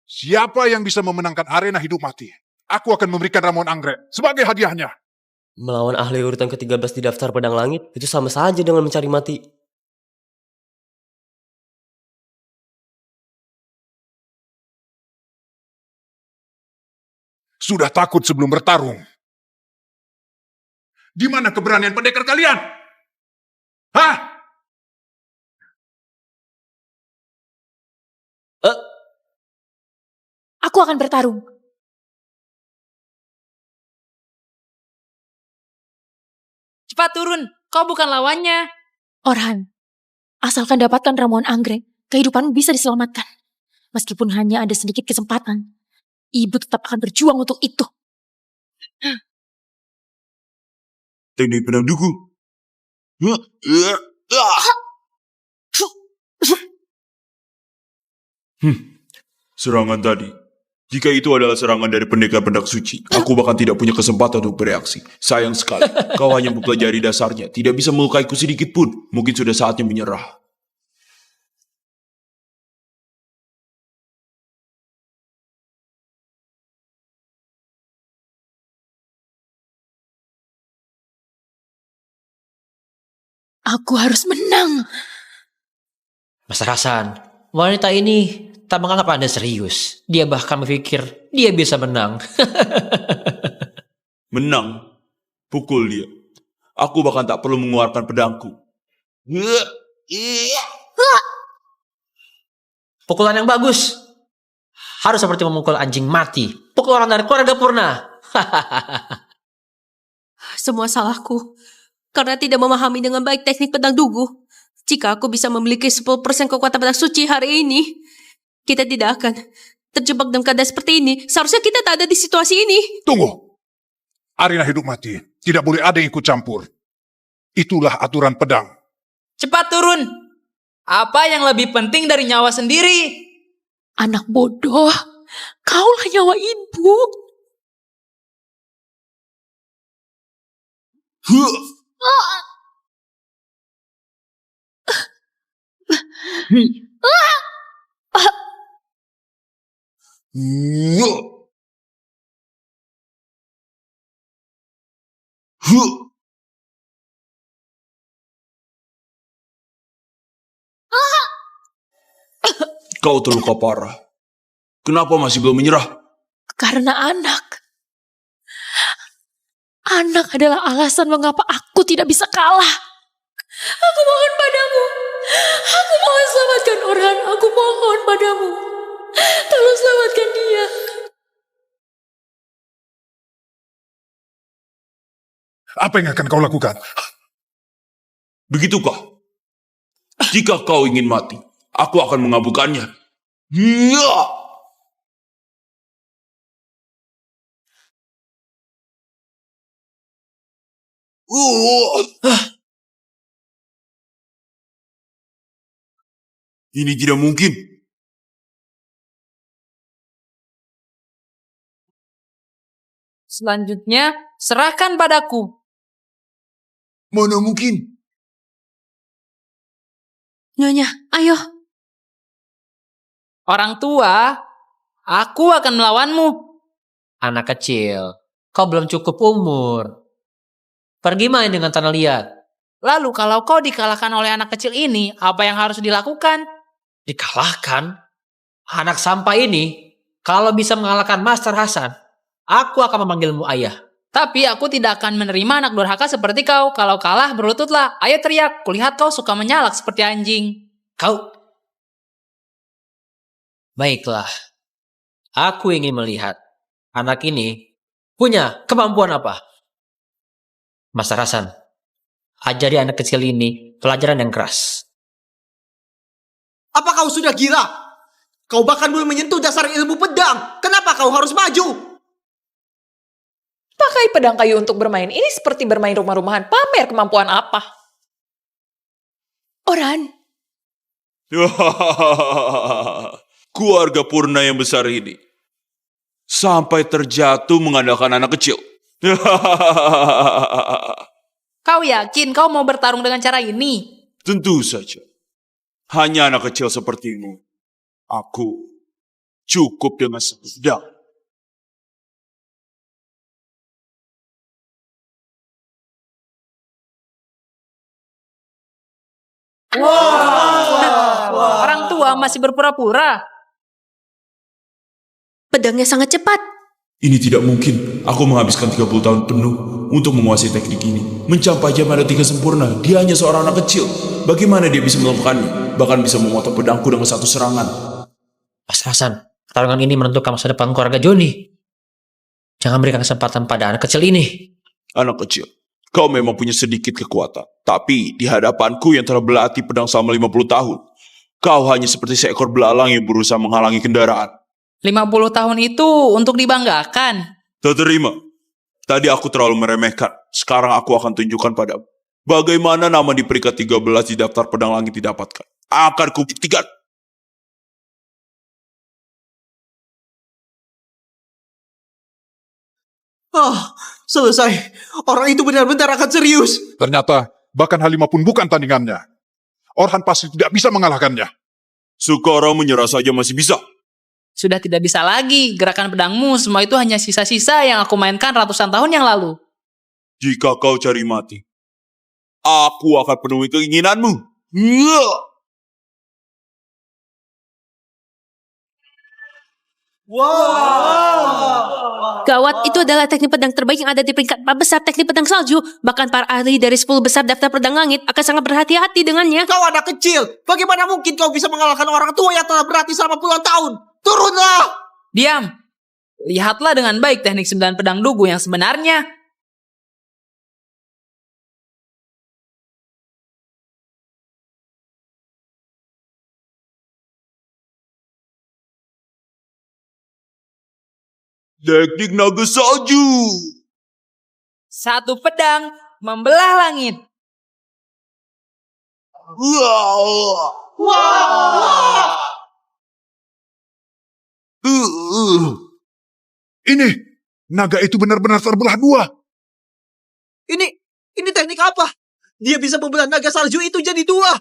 Siapa yang bisa memenangkan arena hidup mati? Aku akan memberikan ramuan anggrek sebagai hadiahnya. Melawan ahli urutan ke-13 di daftar pedang langit itu sama saja dengan mencari mati. Sudah takut sebelum bertarung. Di mana keberanian pendekar kalian? Hah? Aku akan bertarung. Cepat turun, kau bukan lawannya. Orhan, asalkan dapatkan ramuan anggrek, kehidupanmu bisa diselamatkan. Meskipun hanya ada sedikit kesempatan, ibu tetap akan berjuang untuk itu. Teknik pedang dugu. Serangan tadi. Jika itu adalah serangan dari pendekar pedang suci, aku bahkan tidak punya kesempatan untuk bereaksi. Sayang sekali, kau hanya mempelajari dasarnya, tidak bisa melukaiku sedikit pun. Mungkin sudah saatnya menyerah. Aku harus menang. Mas Hasan, wanita ini tak menganggap Anda serius. Dia bahkan berpikir dia bisa menang. Menang? Pukul dia. Aku bahkan tak perlu mengeluarkan pedangku. Pukulan yang bagus. Harus seperti memukul anjing mati. Pukul orang dari keluarga Purna. Semua salahku. Karena tidak memahami dengan baik teknik pedang dugu. Jika aku bisa memiliki 10% kekuatan pedang suci hari ini, kita tidak akan terjebak dalam keadaan seperti ini. Seharusnya kita tak ada di situasi ini. Tunggu. Arena hidup mati. Tidak boleh ada yang ikut campur. Itulah aturan pedang. Cepat turun. Apa yang lebih penting dari nyawa sendiri? Anak bodoh, kaulah nyawa ibu. Kau terluka parah. Kenapa masih belum menyerah? Karena anak. Anak adalah alasan mengapa aku tidak bisa kalah. Aku mohon padamu. Aku mohon selamatkan Orhan. Aku mohon padamu. Tolong selamatkan dia. Apa yang akan kau lakukan? Begitukah? Jika kau ingin mati, aku akan mengabulkannya. Ini tidak mungkin. Selanjutnya, serahkan padaku. Mana mungkin? Nyonya, ayo. Orang tua, aku akan melawanmu. Anak kecil, kau belum cukup umur. Pergi main dengan tanah liat. Lalu kalau kau dikalahkan oleh anak kecil ini, apa yang harus dilakukan? Dikalahkan? Anak sampah ini, kalau bisa mengalahkan Master Hasan, aku akan memanggilmu ayah. Tapi aku tidak akan menerima anak durhaka seperti kau. Kalau kalah, berlututlah. Ayo teriak, kulihat kau suka menyalak seperti anjing. Kau? Baiklah. Aku ingin melihat anak ini punya kemampuan apa. Master Hasan, ajari anak kecil ini pelajaran yang keras. Apa kau sudah gila? Kau bahkan belum menyentuh dasar ilmu pedang. Kenapa kau harus maju? Pakai pedang kayu untuk bermain. Ini seperti bermain rumah-rumahan. Pamer kemampuan apa? Orhan, Keluarga Purna yang besar ini sampai terjatuh mengandalkan anak kecil. Kau yakin kau mau bertarung dengan cara ini? Tentu saja. Hanya anak kecil sepertimu. Aku cukup dengan satu pedang. Orang tua masih berpura-pura. pedangnya sangat cepat. Ini tidak mungkin. Aku menghabiskan 30 tahun penuh untuk menguasai teknik ini. Mencapai jam tiga sempurna. Dia hanya seorang anak kecil. Bagaimana dia bisa melakukannya? Bahkan bisa memotong pedangku dengan satu serangan. Mas Hasan, pertarungan ini menentukan masa depan keluarga Joni. Jangan berikan kesempatan pada anak kecil ini. Anak kecil, kau memang punya sedikit kekuatan. Tapi di hadapanku yang telah berlatih pedang selama 50 tahun, kau hanya seperti seekor belalang yang berusaha menghalangi kendaraan. 50 tahun itu untuk dibanggakan. Tak terima. Tadi aku terlalu meremehkan. Sekarang aku akan tunjukkan padamu. Bagaimana nama di peringkat 13 di daftar pedang langit didapatkan. Akan kubuktikan. Selesai. Orang itu benar-benar akan serius. Ternyata, bahkan Halimah pun bukan tandingannya. Orhan pasti tidak bisa mengalahkannya. Sekarang menyerah saja masih bisa. Sudah tidak bisa lagi. Gerakan pedangmu semua itu hanya sisa-sisa yang aku mainkan ratusan tahun yang lalu. Jika kau cari mati, aku akan penuhi keinginanmu. Gawat, itu adalah teknik pedang terbaik yang ada di peringkat 4 besar teknik pedang salju. Bahkan para ahli dari 10 besar daftar pedang langit akan sangat berhati-hati dengannya. Kau anak kecil. Bagaimana mungkin kau bisa mengalahkan orang tua yang telah berlatih selama puluhan tahun? Turunlah! Diam. Lihatlah dengan baik teknik 9 pedang dugu yang sebenarnya. Teknik naga salju. Satu pedang membelah langit. Ini, naga itu benar-benar terbelah dua. Ini teknik apa? Dia bisa membelah naga salju itu jadi dua.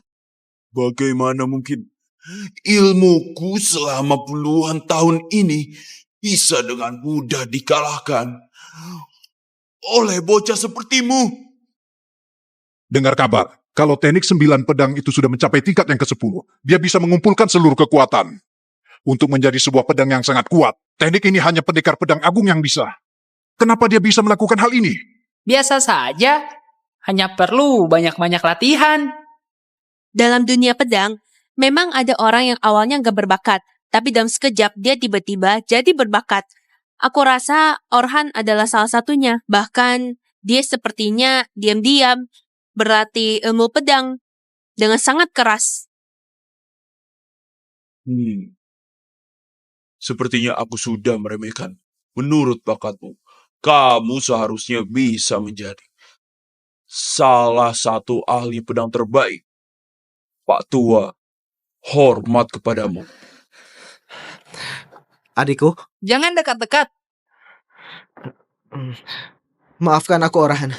Bagaimana mungkin ilmuku selama puluhan tahun ini bisa dengan mudah dikalahkan oleh bocah sepertimu? Dengar kabar, kalau teknik 9 pedang itu sudah mencapai tingkat yang ke-10, dia bisa mengumpulkan seluruh kekuatan untuk menjadi sebuah pedang yang sangat kuat. Teknik ini hanya pendekar pedang agung yang bisa. Kenapa dia bisa melakukan hal ini? Biasa saja. Hanya perlu banyak-banyak latihan. Dalam dunia pedang, memang ada orang yang awalnya gak berbakat, tapi dalam sekejap dia tiba-tiba jadi berbakat. Aku rasa Orhan adalah salah satunya. Bahkan dia sepertinya diam-diam berlatih ilmu pedang dengan sangat keras. Sepertinya aku sudah meremehkan. Menurut bakatmu, kamu seharusnya bisa menjadi salah satu ahli pedang terbaik. Pak Tua, hormat kepadamu. Adikku, Jangan dekat-dekat. maafkan aku Orhan.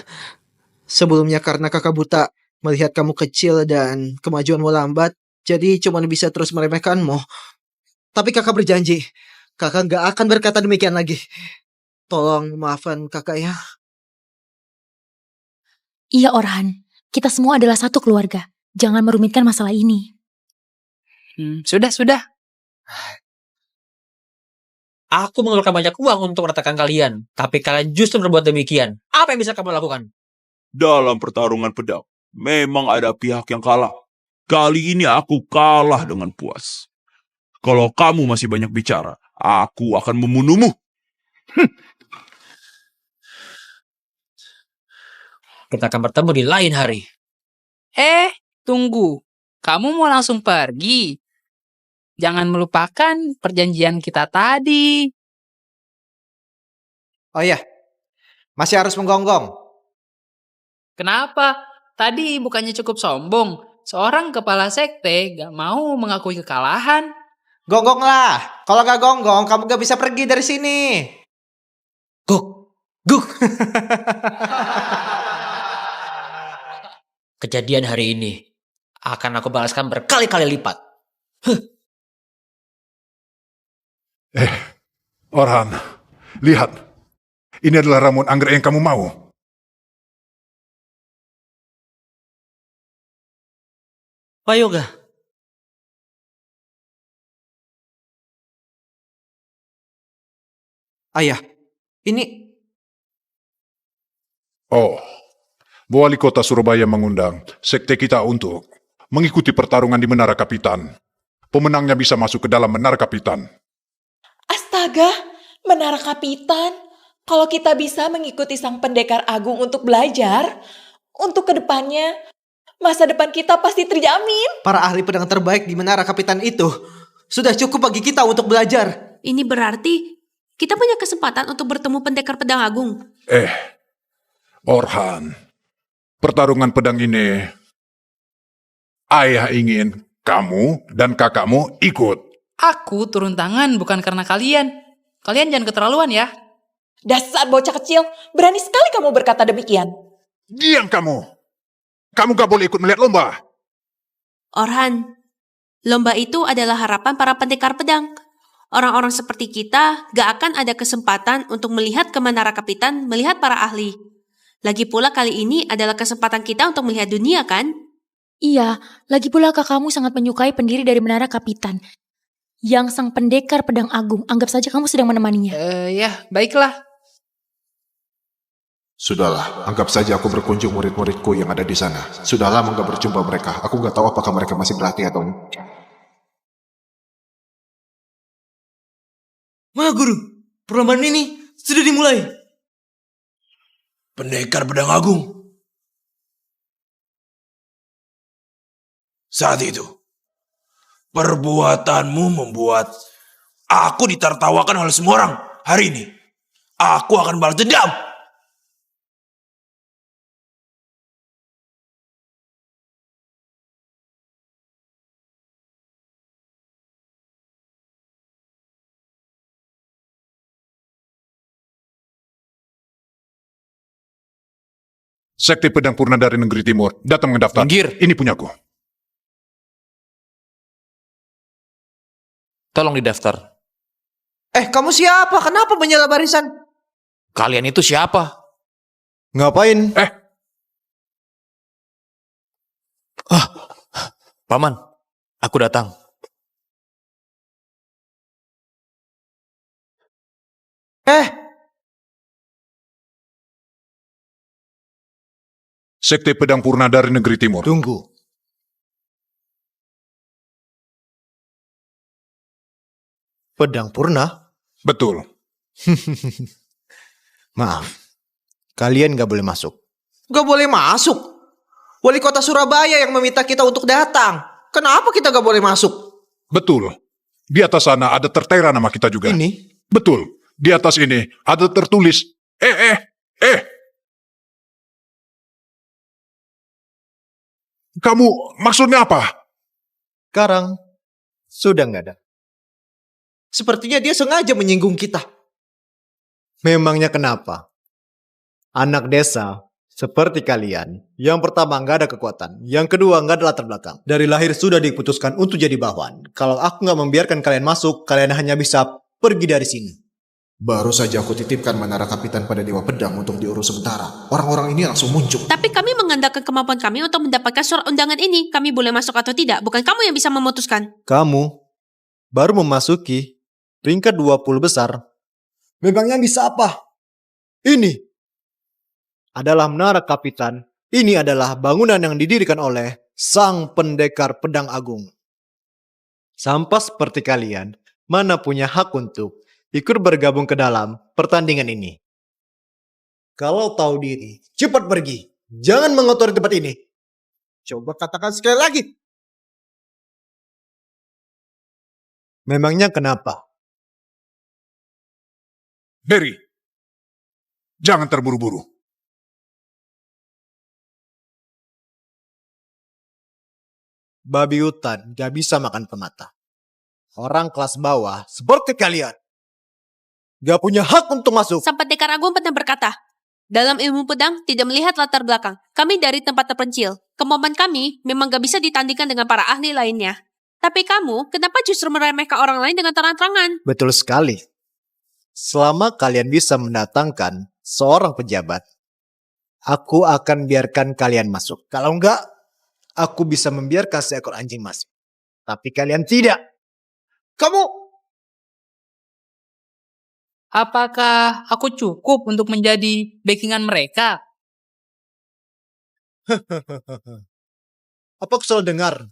Sebelumnya karena kakak buta melihat kamu kecil dan kemajuanmu lambat, jadi cuma bisa terus meremehkanmu. Tapi kakak berjanji, kakak gak akan berkata demikian lagi. Tolong maafkan kakak ya. Iya Orhan, Kita semua adalah satu keluarga. Jangan merumitkan masalah ini. Sudah. Aku mengeluarkan banyak uang untuk meratakan kalian, tapi kalian justru berbuat demikian. Apa yang bisa kamu lakukan? Dalam pertarungan pedang, memang ada pihak yang kalah. Kali ini aku kalah dengan puas. Kalau kamu masih banyak bicara, aku akan membunuhmu. Kita akan bertemu di lain hari. Tunggu. Kamu mau langsung pergi? Jangan melupakan perjanjian kita tadi. Oh iya, masih harus menggonggong. Kenapa? Tadi bukannya cukup sombong. Seorang kepala sekte gak mau mengakui kekalahan. Gonggong lah. Kalau gak gonggong, kamu gak bisa pergi dari sini. Guk. Kejadian hari ini akan aku balaskan berkali-kali lipat. Orhan, lihat. Ini adalah ramuan anggrek yang kamu mau. Pak Yoga, Ayah, ini... Oh, Wali Kota Surabaya mengundang sekte kita untuk mengikuti pertarungan di Menara Kapitan. Pemenangnya bisa masuk ke dalam Menara Kapitan. Astaga, Menara Kapitan. Kalau kita bisa mengikuti Sang Pendekar Agung untuk belajar, untuk kedepannya, masa depan kita pasti terjamin. Para ahli pedang terbaik di Menara Kapitan itu sudah cukup bagi kita untuk belajar. Ini berarti kita punya kesempatan untuk bertemu pendekar pedang agung. Orhan, pertarungan pedang ini, ayah ingin kamu dan kakakmu ikut. Aku turun tangan bukan karena kalian. Kalian jangan keterlaluan ya. Dasar bocah kecil, berani sekali kamu berkata demikian. Diam kamu. Kamu gak boleh ikut melihat lomba. Orhan, lomba itu adalah harapan para pendekar pedang. Orang-orang seperti kita gak akan ada kesempatan untuk melihat ke Menara Kapitan, melihat para ahli. Lagi pula kali ini adalah kesempatan kita untuk melihat dunia, kan? Iya, lagi pula kakakmu sangat menyukai pendiri dari Menara Kapitan. Yang sang pendekar pedang agung, anggap saja kamu sedang menemaninya. Ya, baiklah. Sudahlah, anggap saja aku berkunjung murid-muridku yang ada di sana. Sudah lama gak berjumpa mereka. Aku gak tahu apakah mereka masih berlatih atau enggak. Ma Guru, perlombaan ini sudah dimulai. Pendekar pedang agung. Saat itu, perbuatanmu membuat aku ditertawakan oleh semua orang. Hari ini, aku akan balas dendam. Sekte Pedang Purna dari Negeri Timur datang mendaftar. Minggir. Ini punyaku. Tolong didaftar. Kamu siapa? Kenapa menyela barisan? Kalian itu siapa? Ngapain? Paman, aku datang. Sekte Pedang Purna dari Negeri Timur. Tunggu. Pedang Purna? Betul. Maaf, kalian gak boleh masuk. Gak boleh masuk? Wali Kota Surabaya yang meminta kita untuk datang. Kenapa kita gak boleh masuk? Betul. Di atas sana ada tertera nama kita juga. Ini? Betul. Di atas ini ada tertulis. Kamu maksudnya apa? Sekarang sudah nggak ada. Sepertinya dia sengaja menyinggung kita. Memangnya kenapa? Anak desa seperti kalian, yang pertama nggak ada kekuatan, yang kedua nggak ada latar belakang. Dari lahir sudah diputuskan untuk jadi bawahan. Kalau aku nggak membiarkan kalian masuk, kalian hanya bisa pergi dari sini. Baru saja aku titipkan menara kapitan pada Dewa Pedang untuk diurus sementara. Orang-orang ini langsung muncul. Tapi kami mengandalkan kemampuan kami untuk mendapatkan surat undangan ini. Kami boleh masuk atau tidak, bukan kamu yang bisa memutuskan. Kamu baru memasuki peringkat 20 besar. Memangnya bisa apa? Ini adalah menara kapitan. Ini adalah bangunan yang didirikan oleh sang pendekar pedang agung. Sampai seperti kalian, mana punya hak untuk ikut bergabung ke dalam pertandingan ini. Kalau tahu diri, cepat pergi. Jangan mengotori tempat ini. Coba katakan sekali lagi. Memangnya kenapa? Barry, jangan terburu-buru. Babi hutan gak bisa makan pemata. Orang kelas bawah seperti kalian gak punya hak untuk masuk. Sang pendekar agung pernah berkata, dalam ilmu pedang tidak melihat latar belakang. Kami dari tempat terpencil. Kemampuan kami memang gak bisa ditandingkan dengan para ahli lainnya. Tapi kamu, kenapa justru meremehkan orang lain dengan terang-terangan? Betul sekali. Selama kalian bisa mendatangkan seorang pejabat, aku akan biarkan kalian masuk. Kalau enggak, aku bisa membiarkan seekor anjing masuk. Tapi kalian tidak. Kamu Apakah aku cukup untuk menjadi backingan mereka? apa aku salah dengar?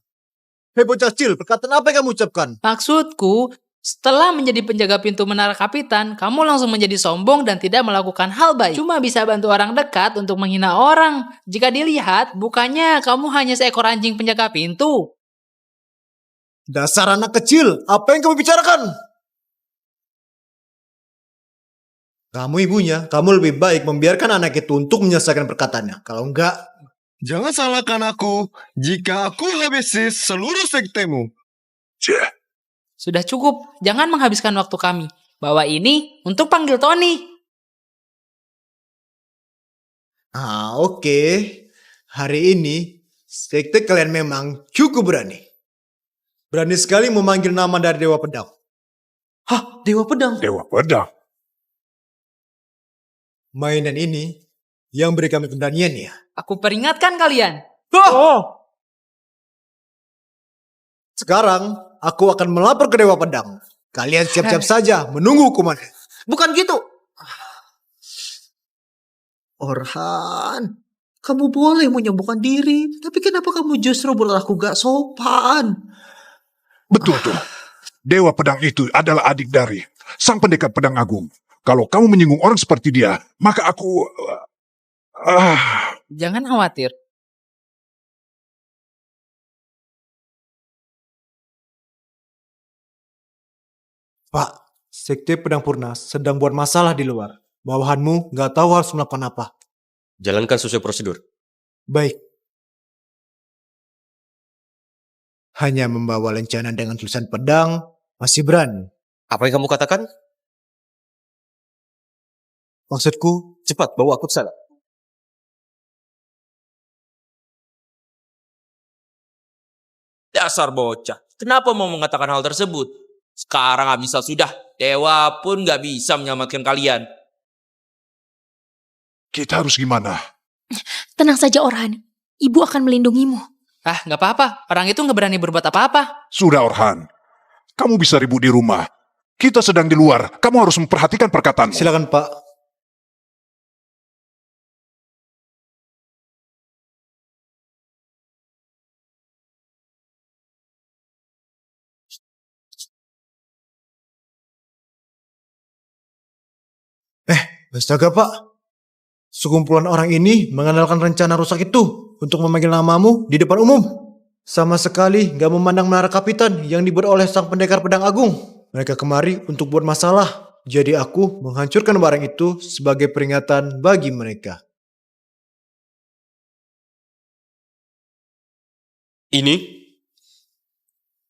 Hei bocah kecil, perkataan apa yang kamu ucapkan? Maksudku, setelah menjadi penjaga pintu menara kapitan, kamu langsung menjadi sombong dan tidak melakukan hal baik. Cuma bisa bantu orang dekat untuk menghina orang. Jika dilihat, bukannya kamu hanya seekor anjing penjaga pintu. Dasar anak kecil, apa yang kamu bicarakan? Kamu ibunya, kamu lebih baik membiarkan anak itu untuk menyelesaikan perkataannya. Kalau enggak, jangan salahkan aku jika aku habisi seluruh sektemu. Sudah cukup, jangan menghabiskan waktu kami. Bawa ini untuk panggil Tony. Oke. Hari ini, sekte kalian memang cukup berani. Berani sekali memanggil nama dari Dewa Pedang. Hah? Dewa Pedang? Dewa Pedang? Mainan ini yang beri kami keberanian ya. Aku peringatkan kalian. Sekarang, aku akan melapor ke Dewa Pedang. Kalian siap-siap saja menunggu hukuman. Bukan gitu. Orhan, kamu boleh menyembuhkan diri. Tapi kenapa kamu justru berlaku gak sopan? Betul tuh. Dewa Pedang itu adalah adik dari sang pendekar pedang agung. Kalau kamu menyinggung orang seperti dia, maka aku... Jangan khawatir. Pak, Sekte Pedang Purna sedang buat masalah di luar. Bawahanmu gak tahu harus melakukan apa. Jalankan sesuai prosedur. Baik. Hanya membawa lencana dengan tulisan pedang, masih berani. Apa yang kamu katakan? Maksudku, cepat bawa aku ke sana. Dasar bocah. Kenapa mau mengatakan hal tersebut? Sekarang bisa sudah. Dewa pun gak bisa menyelamatkan kalian. Kita harus gimana? Tenang saja Orhan, ibu akan melindungimu. Gak apa-apa. Orang itu gak berani berbuat apa-apa. Sudah Orhan, kamu bisa ribut di rumah. Kita sedang di luar, kamu harus memperhatikan perkataanmu. Silakan Pak. Astaga Pak, sekumpulan orang ini mengandalkan rencana rusak itu untuk memanggil namamu di depan umum. Sama sekali gak memandang menara kapitan yang dibuat oleh sang pendekar pedang agung. Mereka kemari untuk buat masalah. Jadi aku menghancurkan barang itu sebagai peringatan bagi mereka. Ini?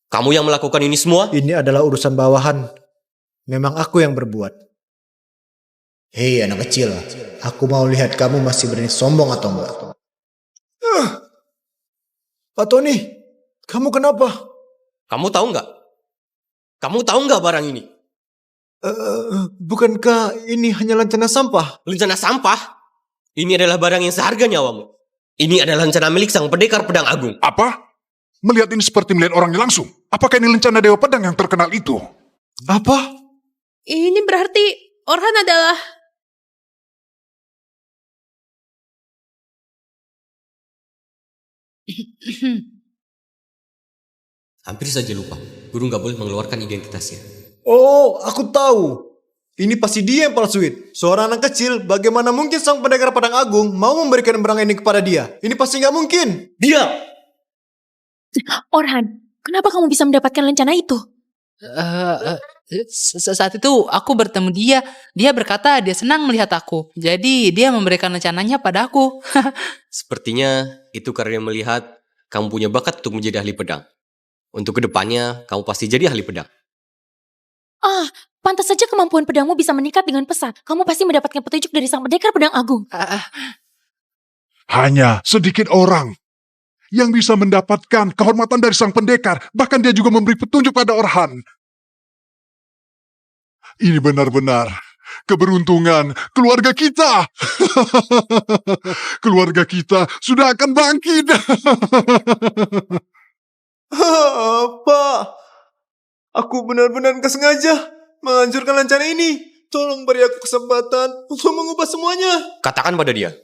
Kamu yang melakukan ini semua? Ini adalah urusan bawahan. Memang aku yang berbuat. Hei anak kecil, aku mau lihat kamu masih berani sombong atau enggak. Pak Tony, kamu kenapa? Kamu tahu nggak? Kamu tahu nggak barang ini? Bukankah ini hanya lencana sampah? Lencana sampah? Ini adalah barang yang seharga nyawamu. Ini adalah lencana milik sang pendekar pedang agung. Apa? Melihat ini seperti melihat orangnya langsung. Apakah ini lencana Dewa Pedang yang terkenal itu? Apa? Ini berarti Orhan adalah... Hampir saja lupa. Guru nggak boleh mengeluarkan identitasnya. Oh, aku tahu. Ini pasti dia yang palsuin. Seorang anak kecil, bagaimana mungkin sang pendekar pedang agung mau memberikan barang ini kepada dia? Ini pasti nggak mungkin. Dia! Orhan, kenapa kamu bisa mendapatkan lencana itu? Saat itu aku bertemu dia. Dia berkata dia senang melihat aku. Jadi dia memberikan rencananya padaku. Sepertinya itu karena melihat kamu punya bakat untuk menjadi ahli pedang. Untuk kedepannya, kamu pasti jadi ahli pedang. Ah, pantas saja kemampuan pedangmu bisa meningkat dengan pesat. Kamu pasti mendapatkan petunjuk dari sang pendekar pedang agung. Hanya sedikit orang yang bisa mendapatkan kehormatan dari sang pendekar. Bahkan dia juga memberi petunjuk pada Orhan. Ini benar-benar keberuntungan keluarga kita. Keluarga kita sudah akan bangkit. Pak, aku benar-benar gak sengaja menghancurkan rencana ini. Tolong beri aku kesempatan untuk mengubah semuanya. Katakan pada dia.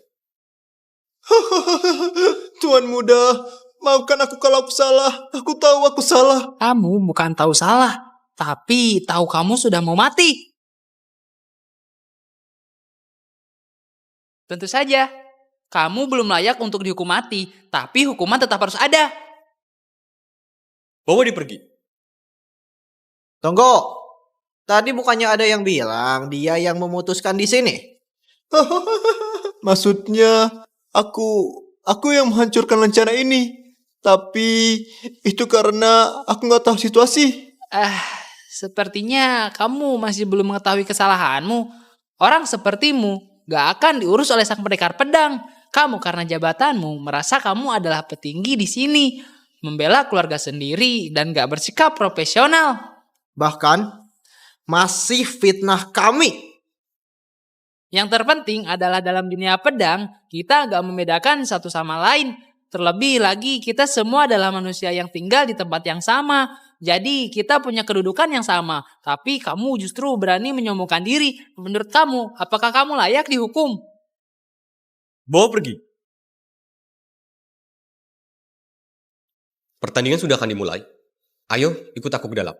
Tuan muda, maafkan aku kalau aku salah. Aku tahu aku salah. Kamu bukan tahu salah, tapi tahu kamu sudah mau mati. Tentu saja, kamu belum layak untuk dihukum mati, tapi hukuman tetap harus ada. Bawa dia pergi. Tunggu. Tadi bukannya ada yang bilang dia yang memutuskan di sini? Maksudnya, aku yang menghancurkan rencana ini. Tapi itu karena aku nggak tahu situasi. Sepertinya kamu masih belum mengetahui kesalahanmu. Orang sepertimu gak akan diurus oleh sang pendekar pedang. Kamu karena jabatanmu merasa kamu adalah petinggi di sini, membela keluarga sendiri dan gak bersikap profesional. Bahkan masih fitnah kami. Yang terpenting adalah dalam dunia pedang, kita gak membedakan satu sama lain. Terlebih lagi kita semua adalah manusia yang tinggal di tempat yang sama. Jadi kita punya kedudukan yang sama. Tapi kamu justru berani menyombongkan diri. Menurut kamu, apakah kamu layak dihukum? Bawa pergi. Pertandingan sudah akan dimulai. Ayo, ikut aku ke dalam.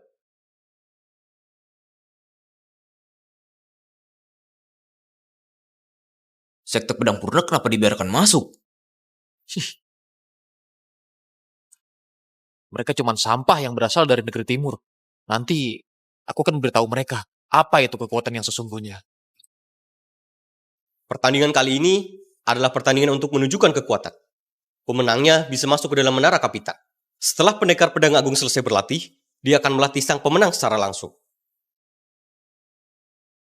Sekte Pedang Purna kenapa dibiarkan masuk? Mereka cuma sampah yang berasal dari negeri timur. Nanti aku akan beritahu mereka apa itu kekuatan yang sesungguhnya. Pertandingan kali ini adalah pertandingan untuk menunjukkan kekuatan. Pemenangnya bisa masuk ke dalam menara kapitan. Setelah pendekar pedang agung selesai berlatih, dia akan melatih sang pemenang secara langsung.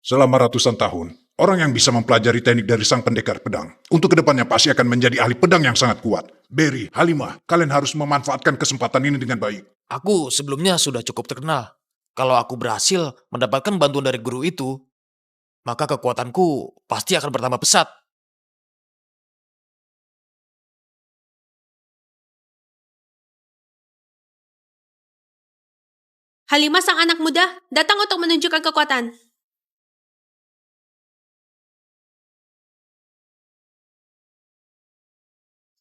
Selama ratusan tahun, orang yang bisa mempelajari teknik dari sang pendekar pedang, untuk kedepannya pasti akan menjadi ahli pedang yang sangat kuat. Berry, Halimah, kalian harus memanfaatkan kesempatan ini dengan baik. Aku sebelumnya sudah cukup terkenal. Kalau aku berhasil mendapatkan bantuan dari guru itu, maka kekuatanku pasti akan bertambah pesat. Halimah sang anak muda datang untuk menunjukkan kekuatan.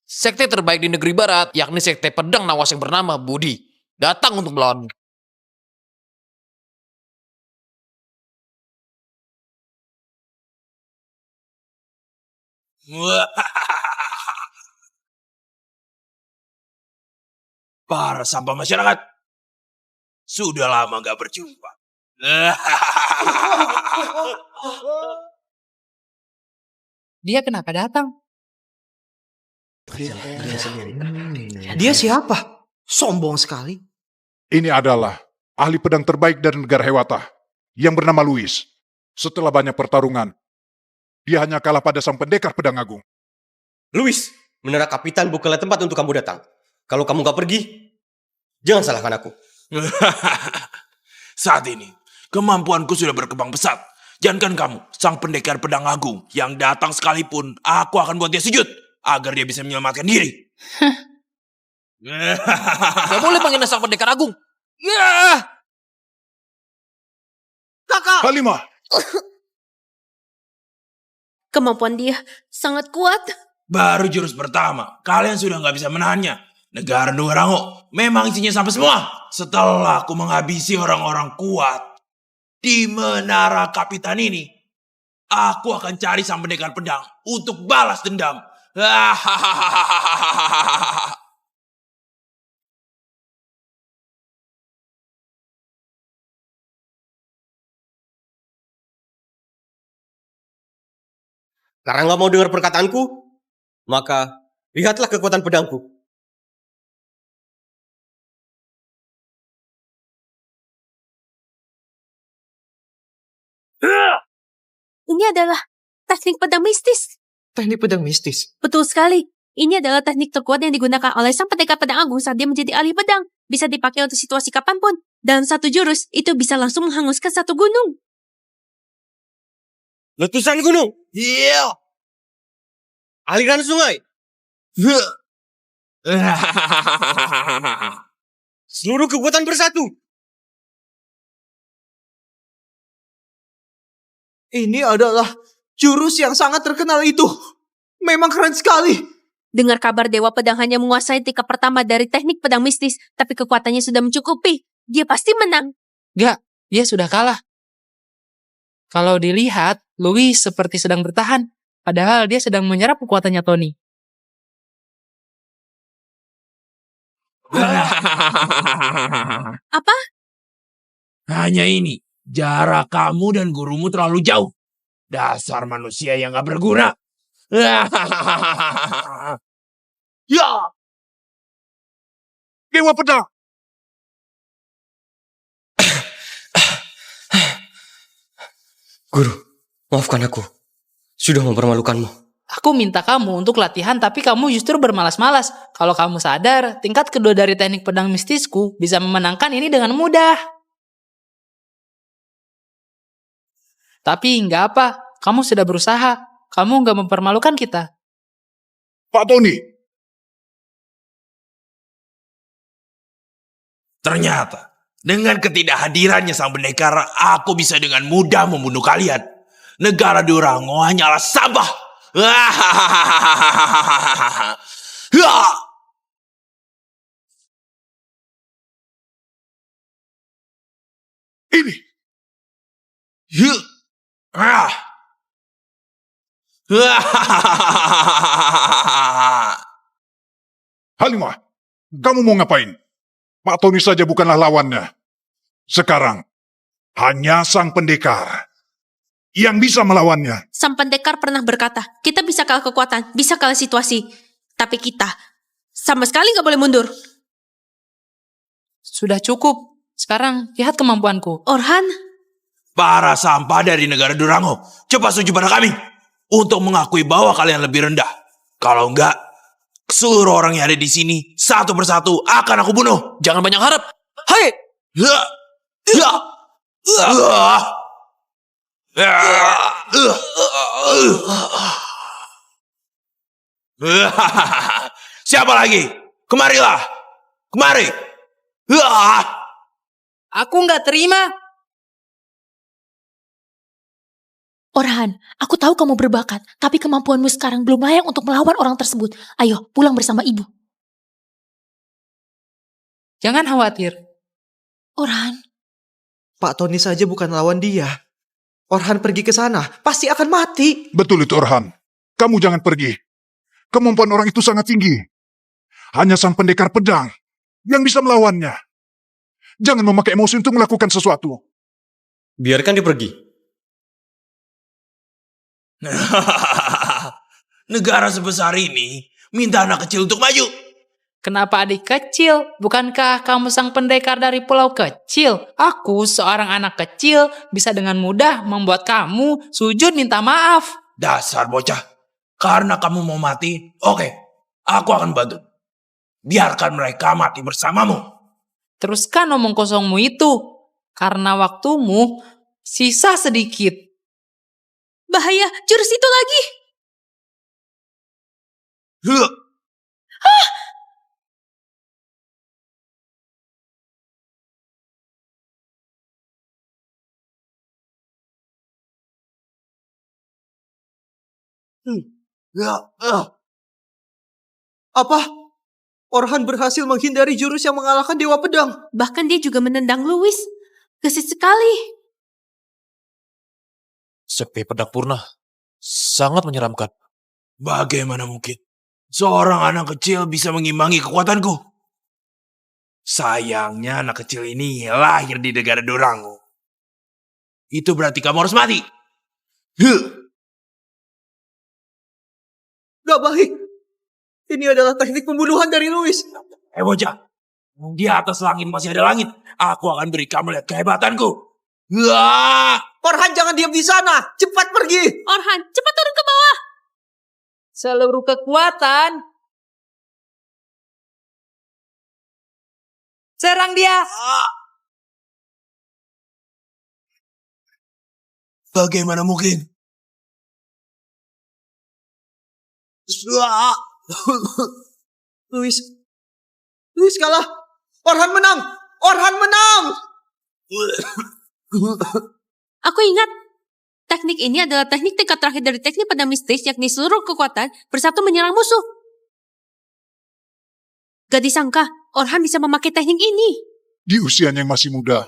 Sekte terbaik di negeri barat, yakni Sekte Pedang Nawas yang bernama Budi, datang untuk melawanmu. Para sampah masyarakat. Sudah lama gak berjumpa. Dia kenapa datang? Dia siapa? Sombong sekali. Ini adalah ahli pedang terbaik dari negara Hewata, yang bernama Louis. Setelah banyak pertarungan, dia hanya kalah pada sang pendekar pedang agung. Louis, menara kapitan bukanlah tempat untuk kamu datang. Kalau kamu gak pergi, jangan salahkan aku. Saat ini, Kemampuanku sudah berkembang pesat. Jangankan kamu, sang pendekar pedang agung yang datang sekalipun, aku akan buat dia sujud agar dia bisa menyelamatkan diri. Gak boleh menghina sang pendekar agung. Ya! Kakak! Halimah, Kemampuan dia sangat kuat. Baru jurus pertama, kalian sudah nggak bisa menahannya. Negara Durango memang isinya sampai semua. Setelah aku menghabisi orang-orang kuat di Menara Kapitan ini, aku akan cari sang pendekar pedang untuk balas dendam. Karena nggak mau dengar perkataanku, maka lihatlah kekuatan pedangku. Ini adalah teknik pedang mistis. Teknik pedang mistis. Betul sekali. Ini adalah teknik terkuat yang digunakan oleh sang pendekar pedang agung saat dia menjadi ahli pedang. Bisa dipakai untuk situasi kapanpun. Dan satu jurus itu bisa langsung menghanguskan satu gunung. Letusan gunung, Iya. aliran sungai, seluruh kekuatan bersatu. Ini adalah jurus yang sangat terkenal itu. Memang keren sekali. Dengar kabar Dewa Pedang hanya menguasai tingkat pertama dari teknik pedang mistis, tapi kekuatannya sudah mencukupi. Dia pasti menang. Gak, dia sudah kalah. Kalau dilihat, Louis seperti sedang bertahan, padahal dia sedang menyerap kekuatannya Tony. Apa? Hanya ini, jarak kamu dan gurumu terlalu jauh. Dasar manusia yang gak berguna. ya! Dewa Pedang! Guru, maafkan aku. Sudah mempermalukanmu. Aku minta kamu untuk latihan, tapi kamu justru bermalas-malas. Kalau kamu sadar, tingkat kedua dari teknik pedang mistisku bisa memenangkan ini dengan mudah. Tapi nggak apa, kamu sudah berusaha. Kamu nggak mempermalukan kita. Pak Tony, Ternyata, dengan ketidakhadirannya sang pendekar, aku bisa dengan mudah membunuh kalian. Negara Durango hanyalah sampah. ini. Halimah, kamu mau ngapain? Pak Tony saja bukanlah lawannya. Sekarang, hanya sang pendekar yang bisa melawannya. Sang pendekar pernah berkata, kita bisa kalah kekuatan, bisa kalah situasi. Tapi kita sama sekali nggak boleh mundur. Sudah cukup. Sekarang, lihat kemampuanku. Orhan, Para sampah dari negara Durango, cepat sujud pada kami untuk mengakui bahwa kalian lebih rendah. Kalau enggak, seluruh orang yang ada di sini satu persatu akan aku bunuh. Jangan banyak harap. Hai! Siapa lagi? Kemarilah. Kemari. Aku nggak terima. Orhan, aku tahu kamu berbakat, tapi kemampuanmu sekarang belum layak untuk melawan orang tersebut. Ayo, pulang bersama ibu. Jangan khawatir. Orhan, Pak Tony saja bukan lawan dia. Orhan pergi ke sana, pasti akan mati. Betul itu Orhan. Kamu jangan pergi. Kemampuan orang itu sangat tinggi. Hanya sang pendekar pedang yang bisa melawannya. Jangan memakai emosi untuk melakukan sesuatu. Biarkan dia pergi. Negara sebesar ini minta anak kecil untuk maju. Kenapa adik kecil? Bukankah kamu sang pendekar dari pulau kecil? Aku, seorang anak kecil, bisa dengan mudah membuat kamu sujud minta maaf. Dasar bocah. Karena kamu mau mati, oke, aku akan bantu. Biarkan mereka mati bersamamu. Teruskan omong kosongmu itu. Karena waktumu sisa sedikit. Bahaya, jurus itu lagi. Apa? Orhan berhasil menghindari jurus yang mengalahkan Dewa Pedang. Bahkan dia juga menendang Louis. Gesit sekali. Sekte Pedang Purna sangat menyeramkan. Bagaimana mungkin seorang anak kecil bisa mengimbangi kekuatanku? Sayangnya anak kecil ini lahir di negara Durango. Itu berarti kamu harus mati. Gak baik. Ini adalah teknik pembunuhan dari Louis. Bocah, di atas langit masih ada langit. Aku akan beri kamu lihat kehebatanku. Orhan, jangan diam di sana. Cepat pergi. Orhan, cepat turun ke bawah. Seluruh kekuatan. Serang dia. Bagaimana mungkin? Louis kalah. Orhan menang. Orhan menang. Aku ingat. Teknik ini adalah teknik tingkat terakhir dari teknik pedang mistis, yakni seluruh kekuatan bersatu menyerang musuh. Gak disangka, Orhan bisa memakai teknik ini. Di usianya yang masih muda,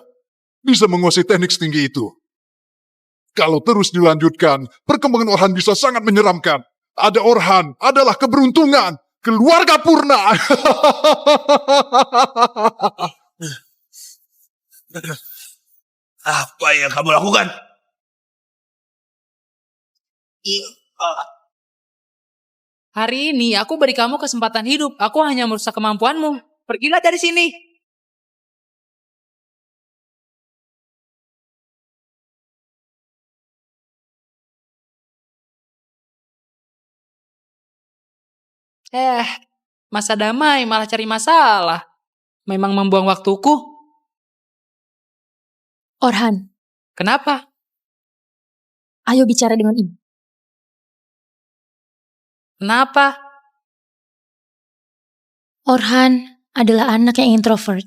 bisa menguasai teknik setinggi itu. Kalau terus dilanjutkan, perkembangan Orhan bisa sangat menyeramkan. Ada Orhan adalah keberuntungan. Keluarga Purna. Apa yang kamu lakukan? Hari ini aku beri kamu kesempatan hidup. Aku hanya merusak kemampuanmu. Pergilah dari sini. Masa damai malah cari masalah. Memang membuang waktuku. Orhan, Kenapa? ayo bicara dengan ibu. Kenapa? Orhan adalah anak yang introvert.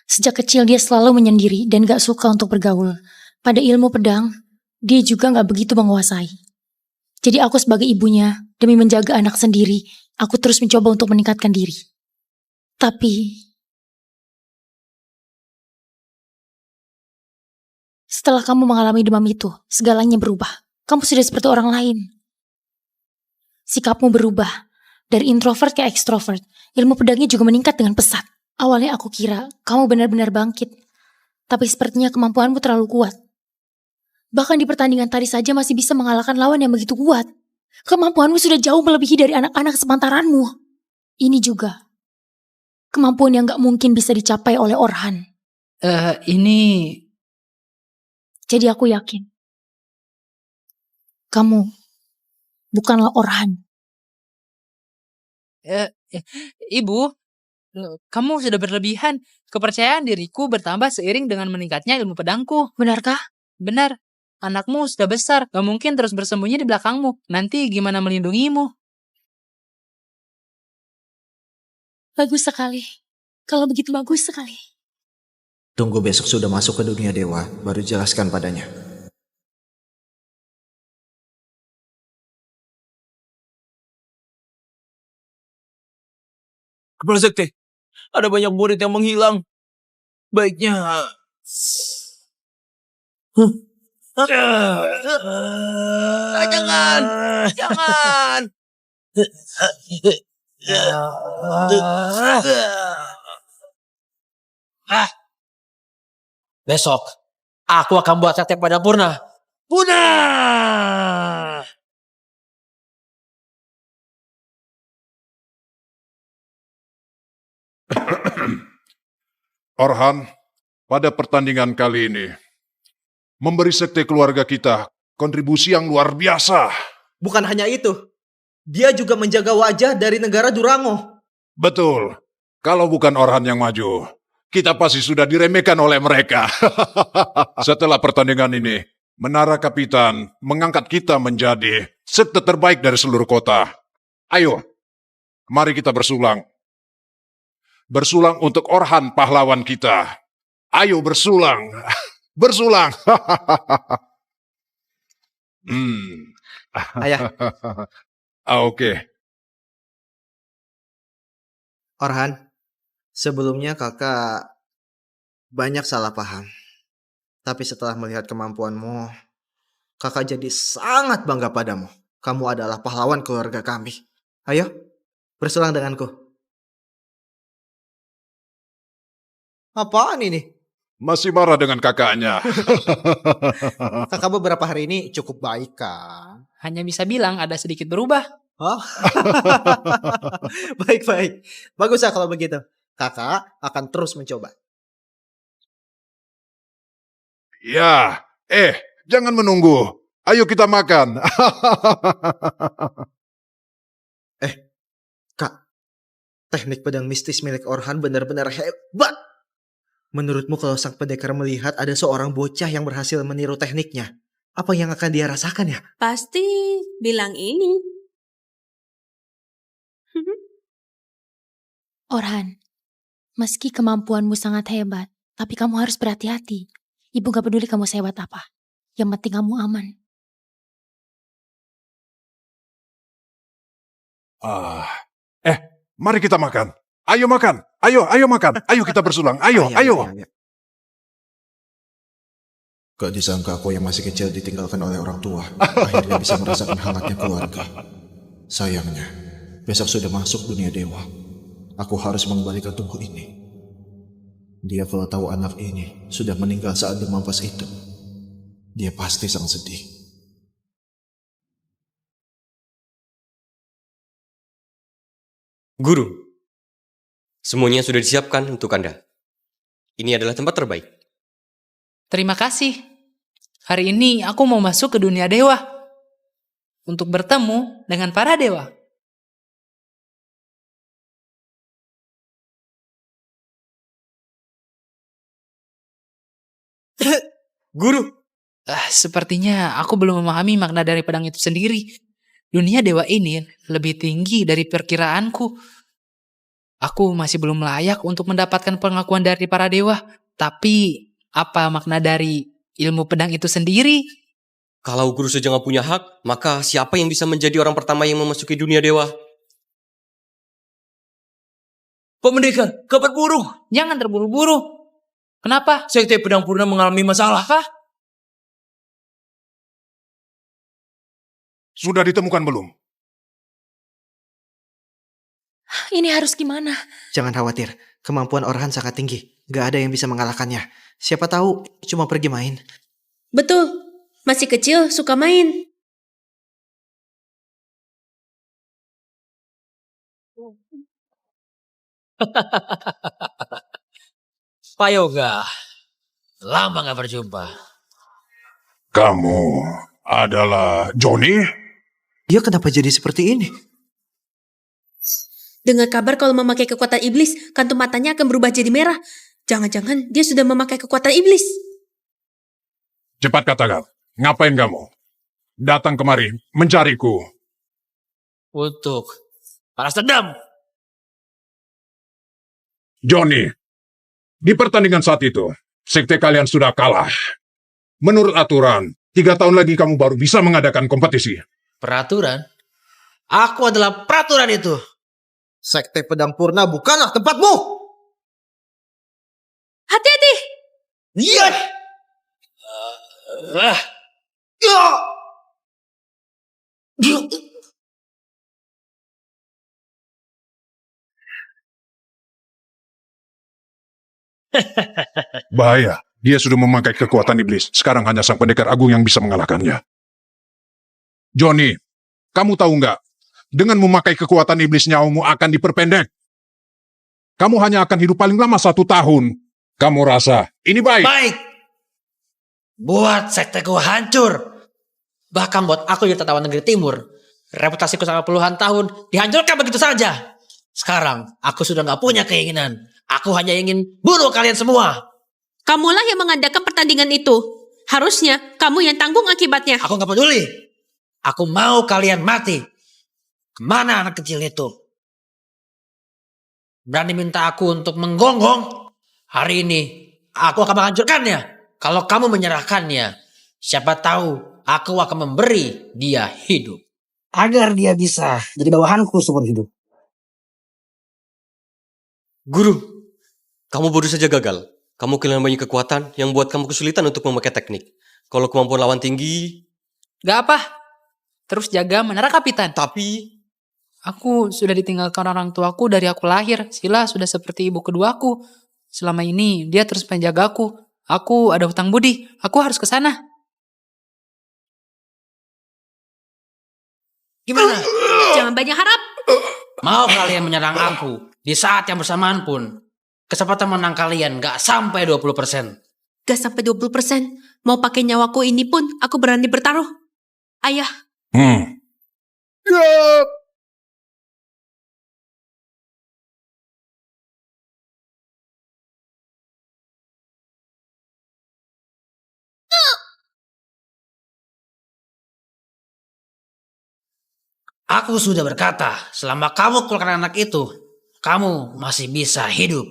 Sejak kecil dia selalu menyendiri dan gak suka untuk bergaul. Pada ilmu pedang, dia juga gak begitu menguasai. Jadi aku sebagai ibunya, demi menjaga anak sendiri, aku terus mencoba untuk meningkatkan diri. Tapi setelah kamu mengalami demam itu, segalanya berubah. Kamu sudah seperti orang lain. Sikapmu berubah. Dari introvert ke ekstrovert. Ilmu pedangnya juga meningkat dengan pesat. Awalnya aku kira kamu benar-benar bangkit. Tapi sepertinya kemampuanmu terlalu kuat. Bahkan di pertandingan tadi saja masih bisa mengalahkan lawan yang begitu kuat. Kemampuanmu sudah jauh melebihi dari anak-anak sepantaranmu. Ini juga kemampuan yang gak mungkin bisa dicapai oleh Orhan. Ini... Jadi aku yakin kamu bukanlah Orhan. Ibu, kamu sudah berlebihan. Kepercayaan diriku bertambah seiring dengan meningkatnya ilmu pedangku. Benarkah? Benar. Anakmu sudah besar, gak mungkin terus bersembunyi di belakangmu. Nanti gimana melindungimu? Bagus sekali. Kalau begitu bagus sekali. Tunggu besok sudah masuk ke dunia dewa, baru jelaskan padanya. Kepala Sekte, ada banyak murid yang menghilang. Baiknya... Jangan! Jangan! Besok, aku akan buat sekte Pedang Purna. Orhan, pada pertandingan kali ini, memberi sekte keluarga kita kontribusi yang luar biasa. Bukan hanya itu, dia juga menjaga wajah dari negara Durango. Betul, kalau bukan Orhan yang maju, kita pasti sudah diremehkan oleh mereka. Setelah pertandingan ini, Menara Kapitan mengangkat kita menjadi sekte terbaik dari seluruh kota. Ayo, mari kita bersulang. Bersulang untuk Orhan pahlawan kita. Ayo bersulang. Bersulang. Ayah. Oke. Orhan, sebelumnya kakak banyak salah paham. Tapi setelah melihat kemampuanmu, kakak jadi sangat bangga padamu. Kamu adalah pahlawan keluarga kami. Ayo, bersulang denganku. Apaan ini? Masih marah dengan kakaknya. Kakak beberapa hari ini cukup baik kan? Hanya bisa bilang ada sedikit berubah. Oh? Baik-baik. Bagus ya kalau begitu. Kakak akan terus mencoba. Ya, jangan menunggu. Ayo kita makan. Kak, teknik pedang mistis milik Orhan benar-benar hebat. Menurutmu kalau sang pendekar melihat ada seorang bocah yang berhasil meniru tekniknya, apa yang akan dia rasakan ya? Pasti bilang ini. Orhan, meski kemampuanmu sangat hebat, tapi kamu harus berhati-hati. Ibu gak peduli kamu sehebat apa. Yang penting kamu aman. Mari kita makan. Ayo makan. Ayo makan. Ayo kita bersulang. Ayo. Gak disangka aku yang masih kecil ditinggalkan oleh orang tua. Akhirnya bisa merasakan hangatnya keluarga. Sayangnya, besok sudah masuk dunia dewa. Aku harus mengembalikan tubuh ini. Dia kalau tahu anak ini sudah meninggal saat di mampas itu, dia pasti sangat sedih. Guru, semuanya sudah disiapkan untuk Anda. Ini adalah tempat terbaik. Terima kasih. Hari ini aku mau masuk ke dunia dewa. Untuk bertemu dengan para dewa. Guru, sepertinya aku belum memahami makna dari pedang itu sendiri. Dunia dewa ini lebih tinggi dari perkiraanku. Aku masih belum layak untuk mendapatkan pengakuan dari para dewa. Tapi apa makna dari ilmu pedang itu sendiri? kalau guru saja nggak punya hak, maka siapa yang bisa menjadi orang pertama yang memasuki dunia dewa? Pak Pendekar, kabar burung. Jangan terburu-buru. Kenapa? Sekte Pedang Purna mengalami masalah. Apa? Sudah ditemukan belum? Ini harus gimana? Jangan khawatir, kemampuan Orhan sangat tinggi. Gak ada yang bisa mengalahkannya. Siapa tahu cuma pergi main. Betul, masih kecil suka main. Pak Yoga, lama gak berjumpa. Kamu adalah Johnny? Dia kenapa jadi seperti ini? Dengar kabar kalau memakai kekuatan iblis, kantung matanya akan berubah jadi merah. Jangan-jangan dia sudah memakai kekuatan iblis. Cepat katakan, ngapain kamu? Datang kemari, mencariku. Untuk balas dendam. Johnny, di pertandingan saat itu, sekte kalian sudah kalah. Menurut aturan, 3 tahun lagi kamu baru bisa mengadakan kompetisi. Peraturan? Aku adalah peraturan itu. Sekte Pedang Purna bukanlah tempatmu. Hati-hati. Iya. Bahaya, dia sudah memakai kekuatan iblis. Sekarang hanya sang pendekar agung yang bisa mengalahkannya. Johnny, kamu tahu nggak? Dengan memakai kekuatan iblis nyawamu akan diperpendek. Kamu hanya akan hidup paling lama 1 tahun. Kamu rasa ini baik? Baik. Buat sekteku hancur. Bahkan buat aku di Tatawan Negeri Timur. Reputasiku selama puluhan tahun dihancurkan begitu saja. Sekarang aku sudah gak punya keinginan Aku hanya ingin bunuh kalian semua. Kamulah yang mengadakan pertandingan itu. Harusnya kamu yang tanggung akibatnya. Aku nggak peduli. Aku mau kalian mati. Kemana anak kecil itu? Berani minta aku untuk menggonggong? Hari ini aku akan menghancurkannya. Kalau kamu menyerahkannya, siapa tahu aku akan memberi dia hidup. Agar dia bisa jadi bawahanku seumur hidup. Guru, kamu baru saja gagal. Kamu kehilangan banyak kekuatan yang buat kamu kesulitan untuk memakai teknik. Kalau kemampuan lawan tinggi... Gak apa. Terus jaga menara kapitan. Tapi... Aku sudah ditinggalkan orang tuaku dari aku lahir. Sila sudah seperti ibu keduaku. Selama ini dia terus menjagaku. Aku ada hutang budi. Aku harus ke sana. Gimana? Jangan banyak harap. Mau kalian menyerang aku di saat yang bersamaan pun, kesempatan menang kalian gak sampai 20%. Gak sampai 20%. Mau pakai nyawaku ini pun aku berani bertaruh. Ayah. Aku sudah berkata, selama kamu keluarkan anak itu, kamu masih bisa hidup.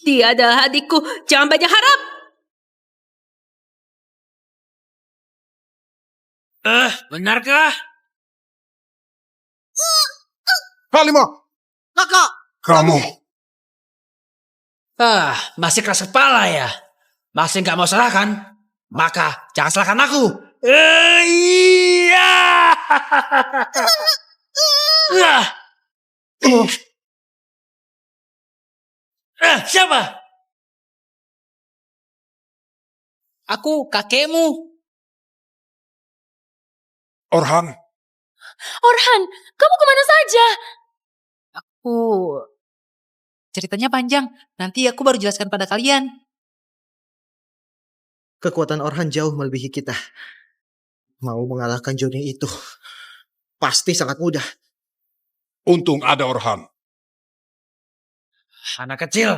Dia adalah adikku. Jangan banyak harap. Benarkah? Halimah, Kakak. kamu. Masih keras kepala ya? Masih gak mau serahkan? Maka jangan serahkan aku. Iya. Siapa? Aku kakekmu. Orhan, Orhan, kamu kemana saja? Aku... Ceritanya panjang. Nanti aku baru jelaskan pada kalian. Kekuatan Orhan jauh melebihi kita. Mau mengalahkan Johnny itu pasti sangat mudah. untung ada Orhan. Anak kecil,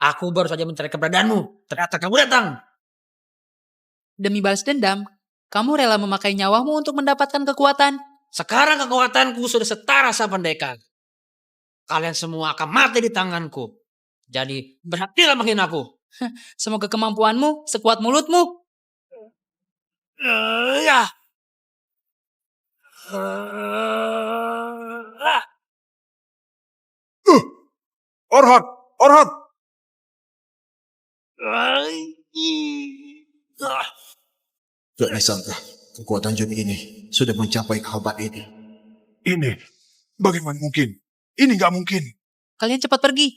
aku baru saja mencari keberadaanmu. Ternyata kamu datang. Demi balas dendam, kamu rela memakai nyawamu untuk mendapatkan kekuatan. Sekarang kekuatanku sudah setara sama pendekar. Kalian semua akan mati di tanganku. Jadi berhentilah menghina aku. Semoga kemampuanmu sekuat mulutmu. Ya. Orhan, Orhan. Gak disangka, kekuatan Johnny ini sudah mencapai kehebat ini. Ini, bagaimana mungkin? Ini gak mungkin. Kalian cepat pergi.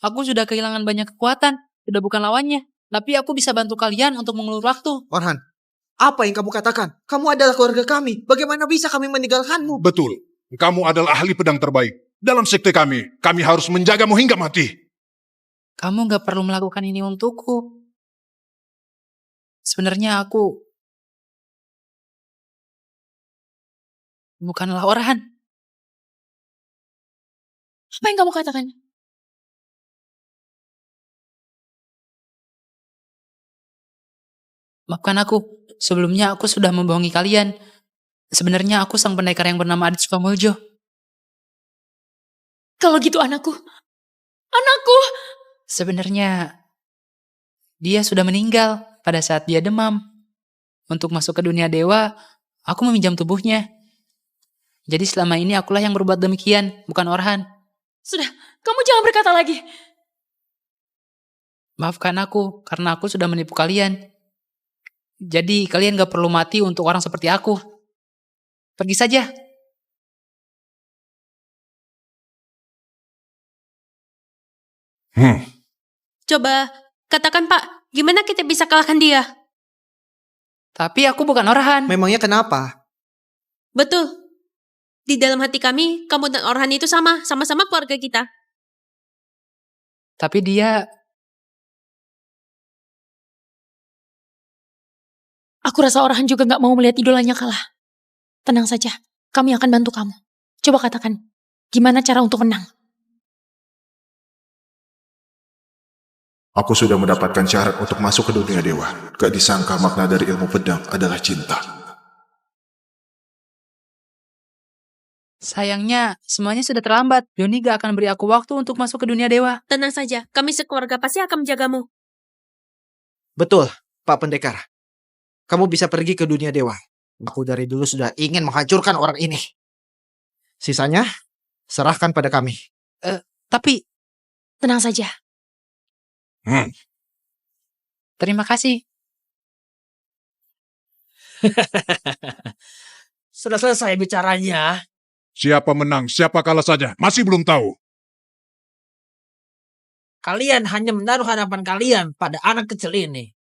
Aku sudah kehilangan banyak kekuatan. Sudah bukan lawannya. Tapi aku bisa bantu kalian untuk mengulur waktu. Orhan, apa yang kamu katakan? Kamu adalah keluarga kami. Bagaimana bisa kami meninggalkanmu? Betul, kamu adalah ahli pedang terbaik. Dalam sekte kami harus menjagamu hingga mati. Kamu gak perlu melakukan ini untukku. Sebenarnya aku bukanlah Orhan. Apa yang kamu katakan? Maafkan aku. Sebelumnya aku sudah membohongi kalian. Sebenarnya aku sang pendekar yang bernama Adit Sukamuljo. Kalau gitu anakku. Anakku! Sebenarnya dia sudah meninggal pada saat dia demam. Untuk masuk ke dunia dewa, aku meminjam tubuhnya. Jadi selama ini akulah yang berbuat demikian, bukan Orhan. Sudah, kamu jangan berkata lagi. Maafkan aku, karena aku sudah menipu kalian. Jadi kalian gak perlu mati untuk orang seperti aku. Pergi saja. Coba katakan Pak, gimana kita bisa kalahkan dia? Tapi aku bukan Orhan. Memangnya kenapa? Betul. Di dalam hati kami, kamu dan Orhan itu sama-sama keluarga kita. Tapi dia... Aku rasa Orhan juga gak mau melihat idolanya kalah. Tenang saja, kami akan bantu kamu. Coba katakan, gimana cara untuk menang? Aku sudah mendapatkan syarat untuk masuk ke dunia dewa. Gak disangka makna dari ilmu pedang adalah cinta. Sayangnya, semuanya sudah terlambat. Yoni gak akan beri aku waktu untuk masuk ke dunia dewa. Tenang saja, kami sekeluarga pasti akan menjagamu. Betul, Pak Pendekar. Kamu bisa pergi ke dunia dewa. Aku dari dulu sudah ingin menghancurkan orang ini. Sisanya, serahkan pada kami. Tapi, Tenang saja. terima kasih. Sudah selesai bicaranya. Siapa menang, siapa kalah saja, masih belum tahu. Kalian hanya menaruh harapan kalian pada anak kecil ini.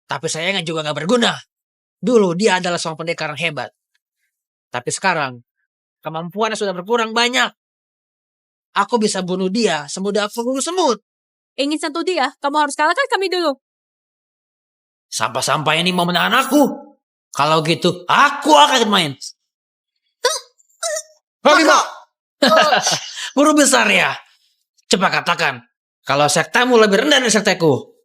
Tapi sayangnya juga gak berguna. Dulu dia adalah seorang pendekar yang hebat. Tapi sekarang, kemampuannya sudah berkurang banyak. Aku bisa bunuh dia semudah pemburu semut. Ingin sentuh dia, kamu harus kalahkan kami dulu. Sampah-sampah ini mau menahan aku. Kalau gitu, aku akan main. Halimah! Guru besar ya. Cepat katakan, kalau sektamu lebih rendah dari sekteku.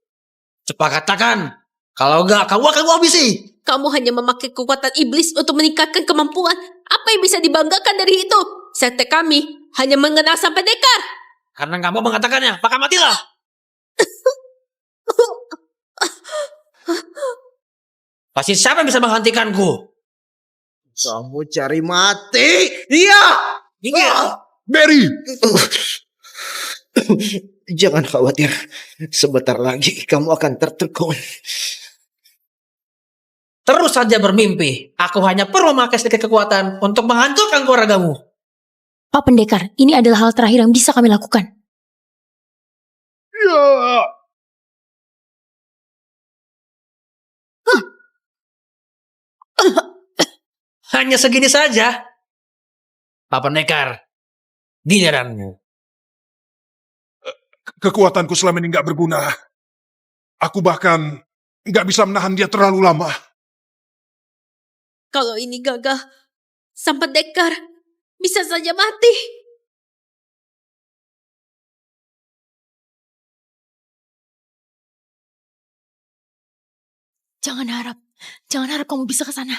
Cepat katakan, kalau enggak, kamu akan gua habisi. Kamu hanya memakai kekuatan iblis untuk meningkatkan kemampuan. Apa yang bisa dibanggakan dari itu? Sekte kami hanya mengenal sang pendekar. Karena kamu mengatakannya, maka matilah. Pasti siapa yang bisa menghentikanku? Kamu cari mati? Iya! Iya. Barry! Jangan khawatir. Sebentar lagi kamu akan tertegun. Terus saja bermimpi. Aku hanya perlu memakai sedikit kekuatan untuk menghancurkan keluargamu. Pak Pendekar, ini adalah hal terakhir yang bisa kami lakukan. Ya! Hanya segini saja. Pak Pendekar, giliranmu. Kekuatanku selama ini nggak berguna. Aku bahkan nggak bisa menahan dia terlalu lama. Kalau ini gagal, sang pendekar bisa saja mati. Jangan harap kamu bisa ke sana.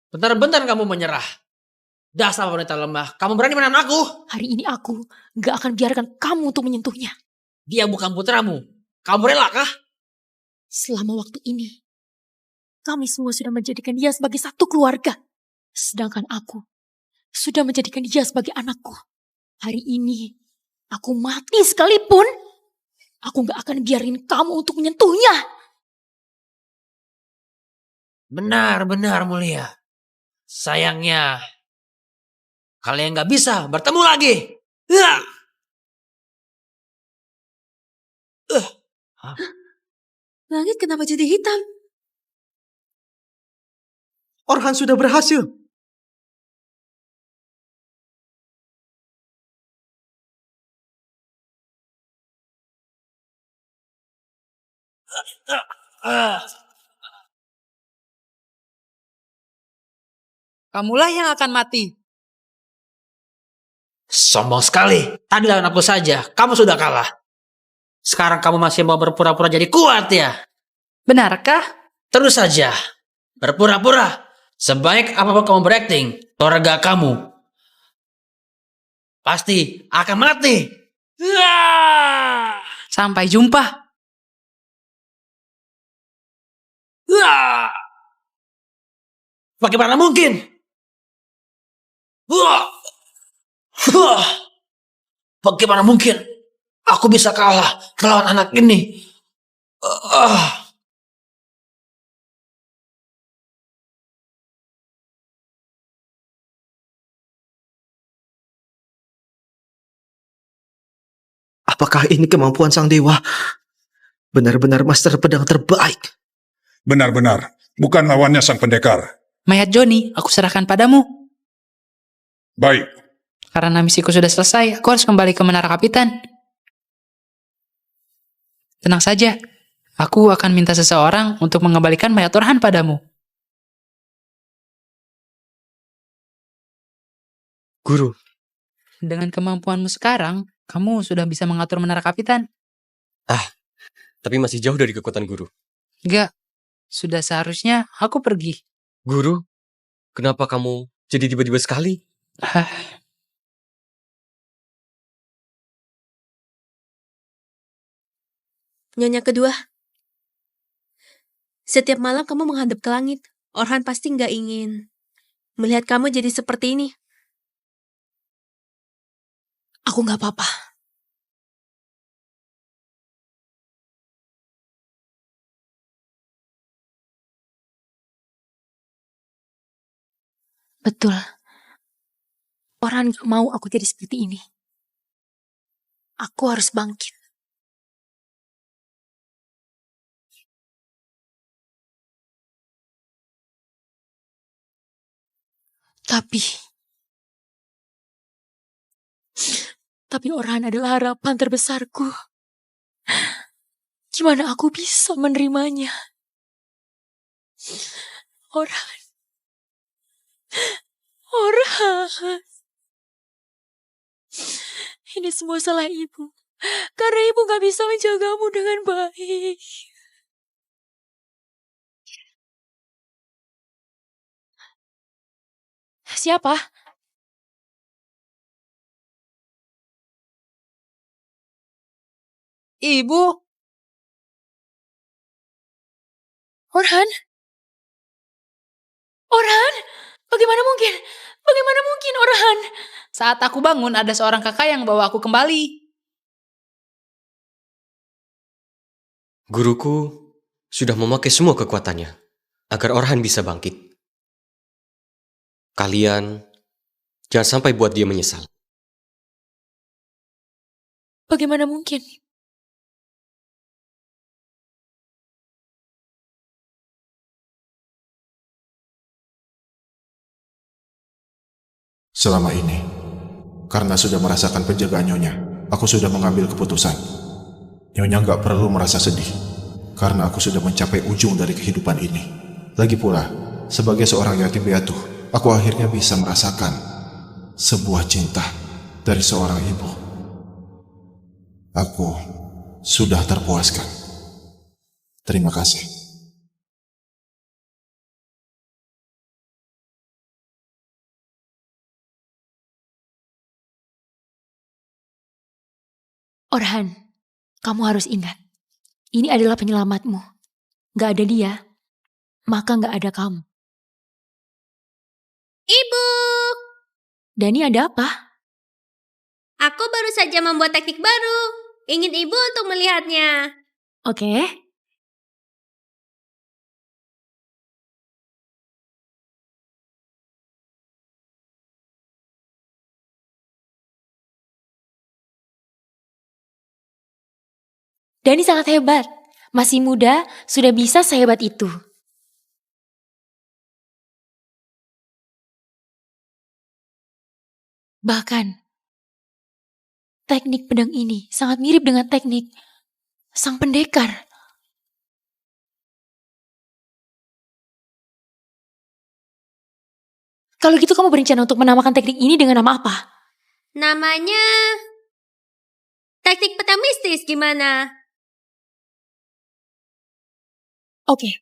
Benar-benar kamu menyerah. Dasar wanita lemah, kamu berani menahan aku? Hari ini aku gak akan biarkan kamu untuk menyentuhnya. Dia bukan putramu. Kamu rela kah? Selama waktu ini, kami semua sudah menjadikan dia sebagai satu keluarga. Sedangkan aku sudah menjadikan dia sebagai anakku. Hari ini, aku mati sekalipun, aku gak akan biarin kamu untuk menyentuhnya. Benar-benar mulia. Sayangnya, kalian gak bisa bertemu lagi. Langit kenapa jadi hitam? Orhan sudah berhasil. Kamulah yang akan mati. Sombong sekali. Tadi lawan aku saja. Kamu sudah kalah. Sekarang kamu masih mau berpura-pura jadi kuat ya? Benarkah? Terus saja. Berpura-pura. Sebaik apapun kamu berakting, keluarga kamu pasti akan mati. Sampai jumpa. Bagaimana mungkin? Bagaimana mungkin aku bisa kalah melawan anak ini? Apakah ini kemampuan sang dewa? Benar-benar master pedang terbaik. Benar-benar, bukan lawannya sang pendekar. Mayat Joni, aku serahkan padamu. Baik. Karena misiku sudah selesai, aku harus kembali ke Menara Kapitan. Tenang saja, aku akan minta seseorang untuk mengembalikan mayat Orhan padamu. Guru. Dengan kemampuanmu sekarang, kamu sudah bisa mengatur Menara Kapitan. tapi masih jauh dari kekuatan guru. Enggak, sudah seharusnya aku pergi. Guru, kenapa kamu jadi tiba-tiba sekali? Nyonya kedua, setiap malam kamu menghadap ke langit. Orhan pasti nggak ingin melihat kamu jadi seperti ini. Aku nggak apa-apa. Betul. Orhan gak mau aku jadi seperti ini. Aku harus bangkit. Tapi Orhan adalah harapan terbesarku. Gimana aku bisa menerimanya? Orhan. Ini semua salah ibu. Karena ibu gak bisa menjagamu dengan baik. Siapa? Ibu, Orhan? Orhan? Bagaimana mungkin? Bagaimana mungkin, Orhan? saat aku bangun ada seorang kakak yang bawa aku kembali. Guruku sudah memakai semua kekuatannya agar Orhan bisa bangkit. Kalian jangan sampai buat dia menyesal. Bagaimana mungkin? Selama ini, karena sudah merasakan penjagaan Nyonya, aku sudah mengambil keputusan. Nyonya nggak perlu merasa sedih, karena aku sudah mencapai ujung dari kehidupan ini. Lagi pula, sebagai seorang yatim piatu, aku akhirnya bisa merasakan sebuah cinta dari seorang ibu. Aku sudah terpuaskan. Terima kasih. Orhan, kamu harus ingat. Ini adalah penyelamatmu. Gak ada dia, maka gak ada kamu. Ibu, Dani, ada apa? aku baru saja membuat teknik baru. Ingin ibu untuk melihatnya. Oke. Dani sangat hebat. Masih muda, sudah bisa sehebat itu. Bahkan, teknik pedang ini sangat mirip dengan teknik sang pendekar. Kalau gitu kamu berencana untuk menamakan teknik ini dengan nama apa? Namanya teknik pedang mistis gimana? Oke,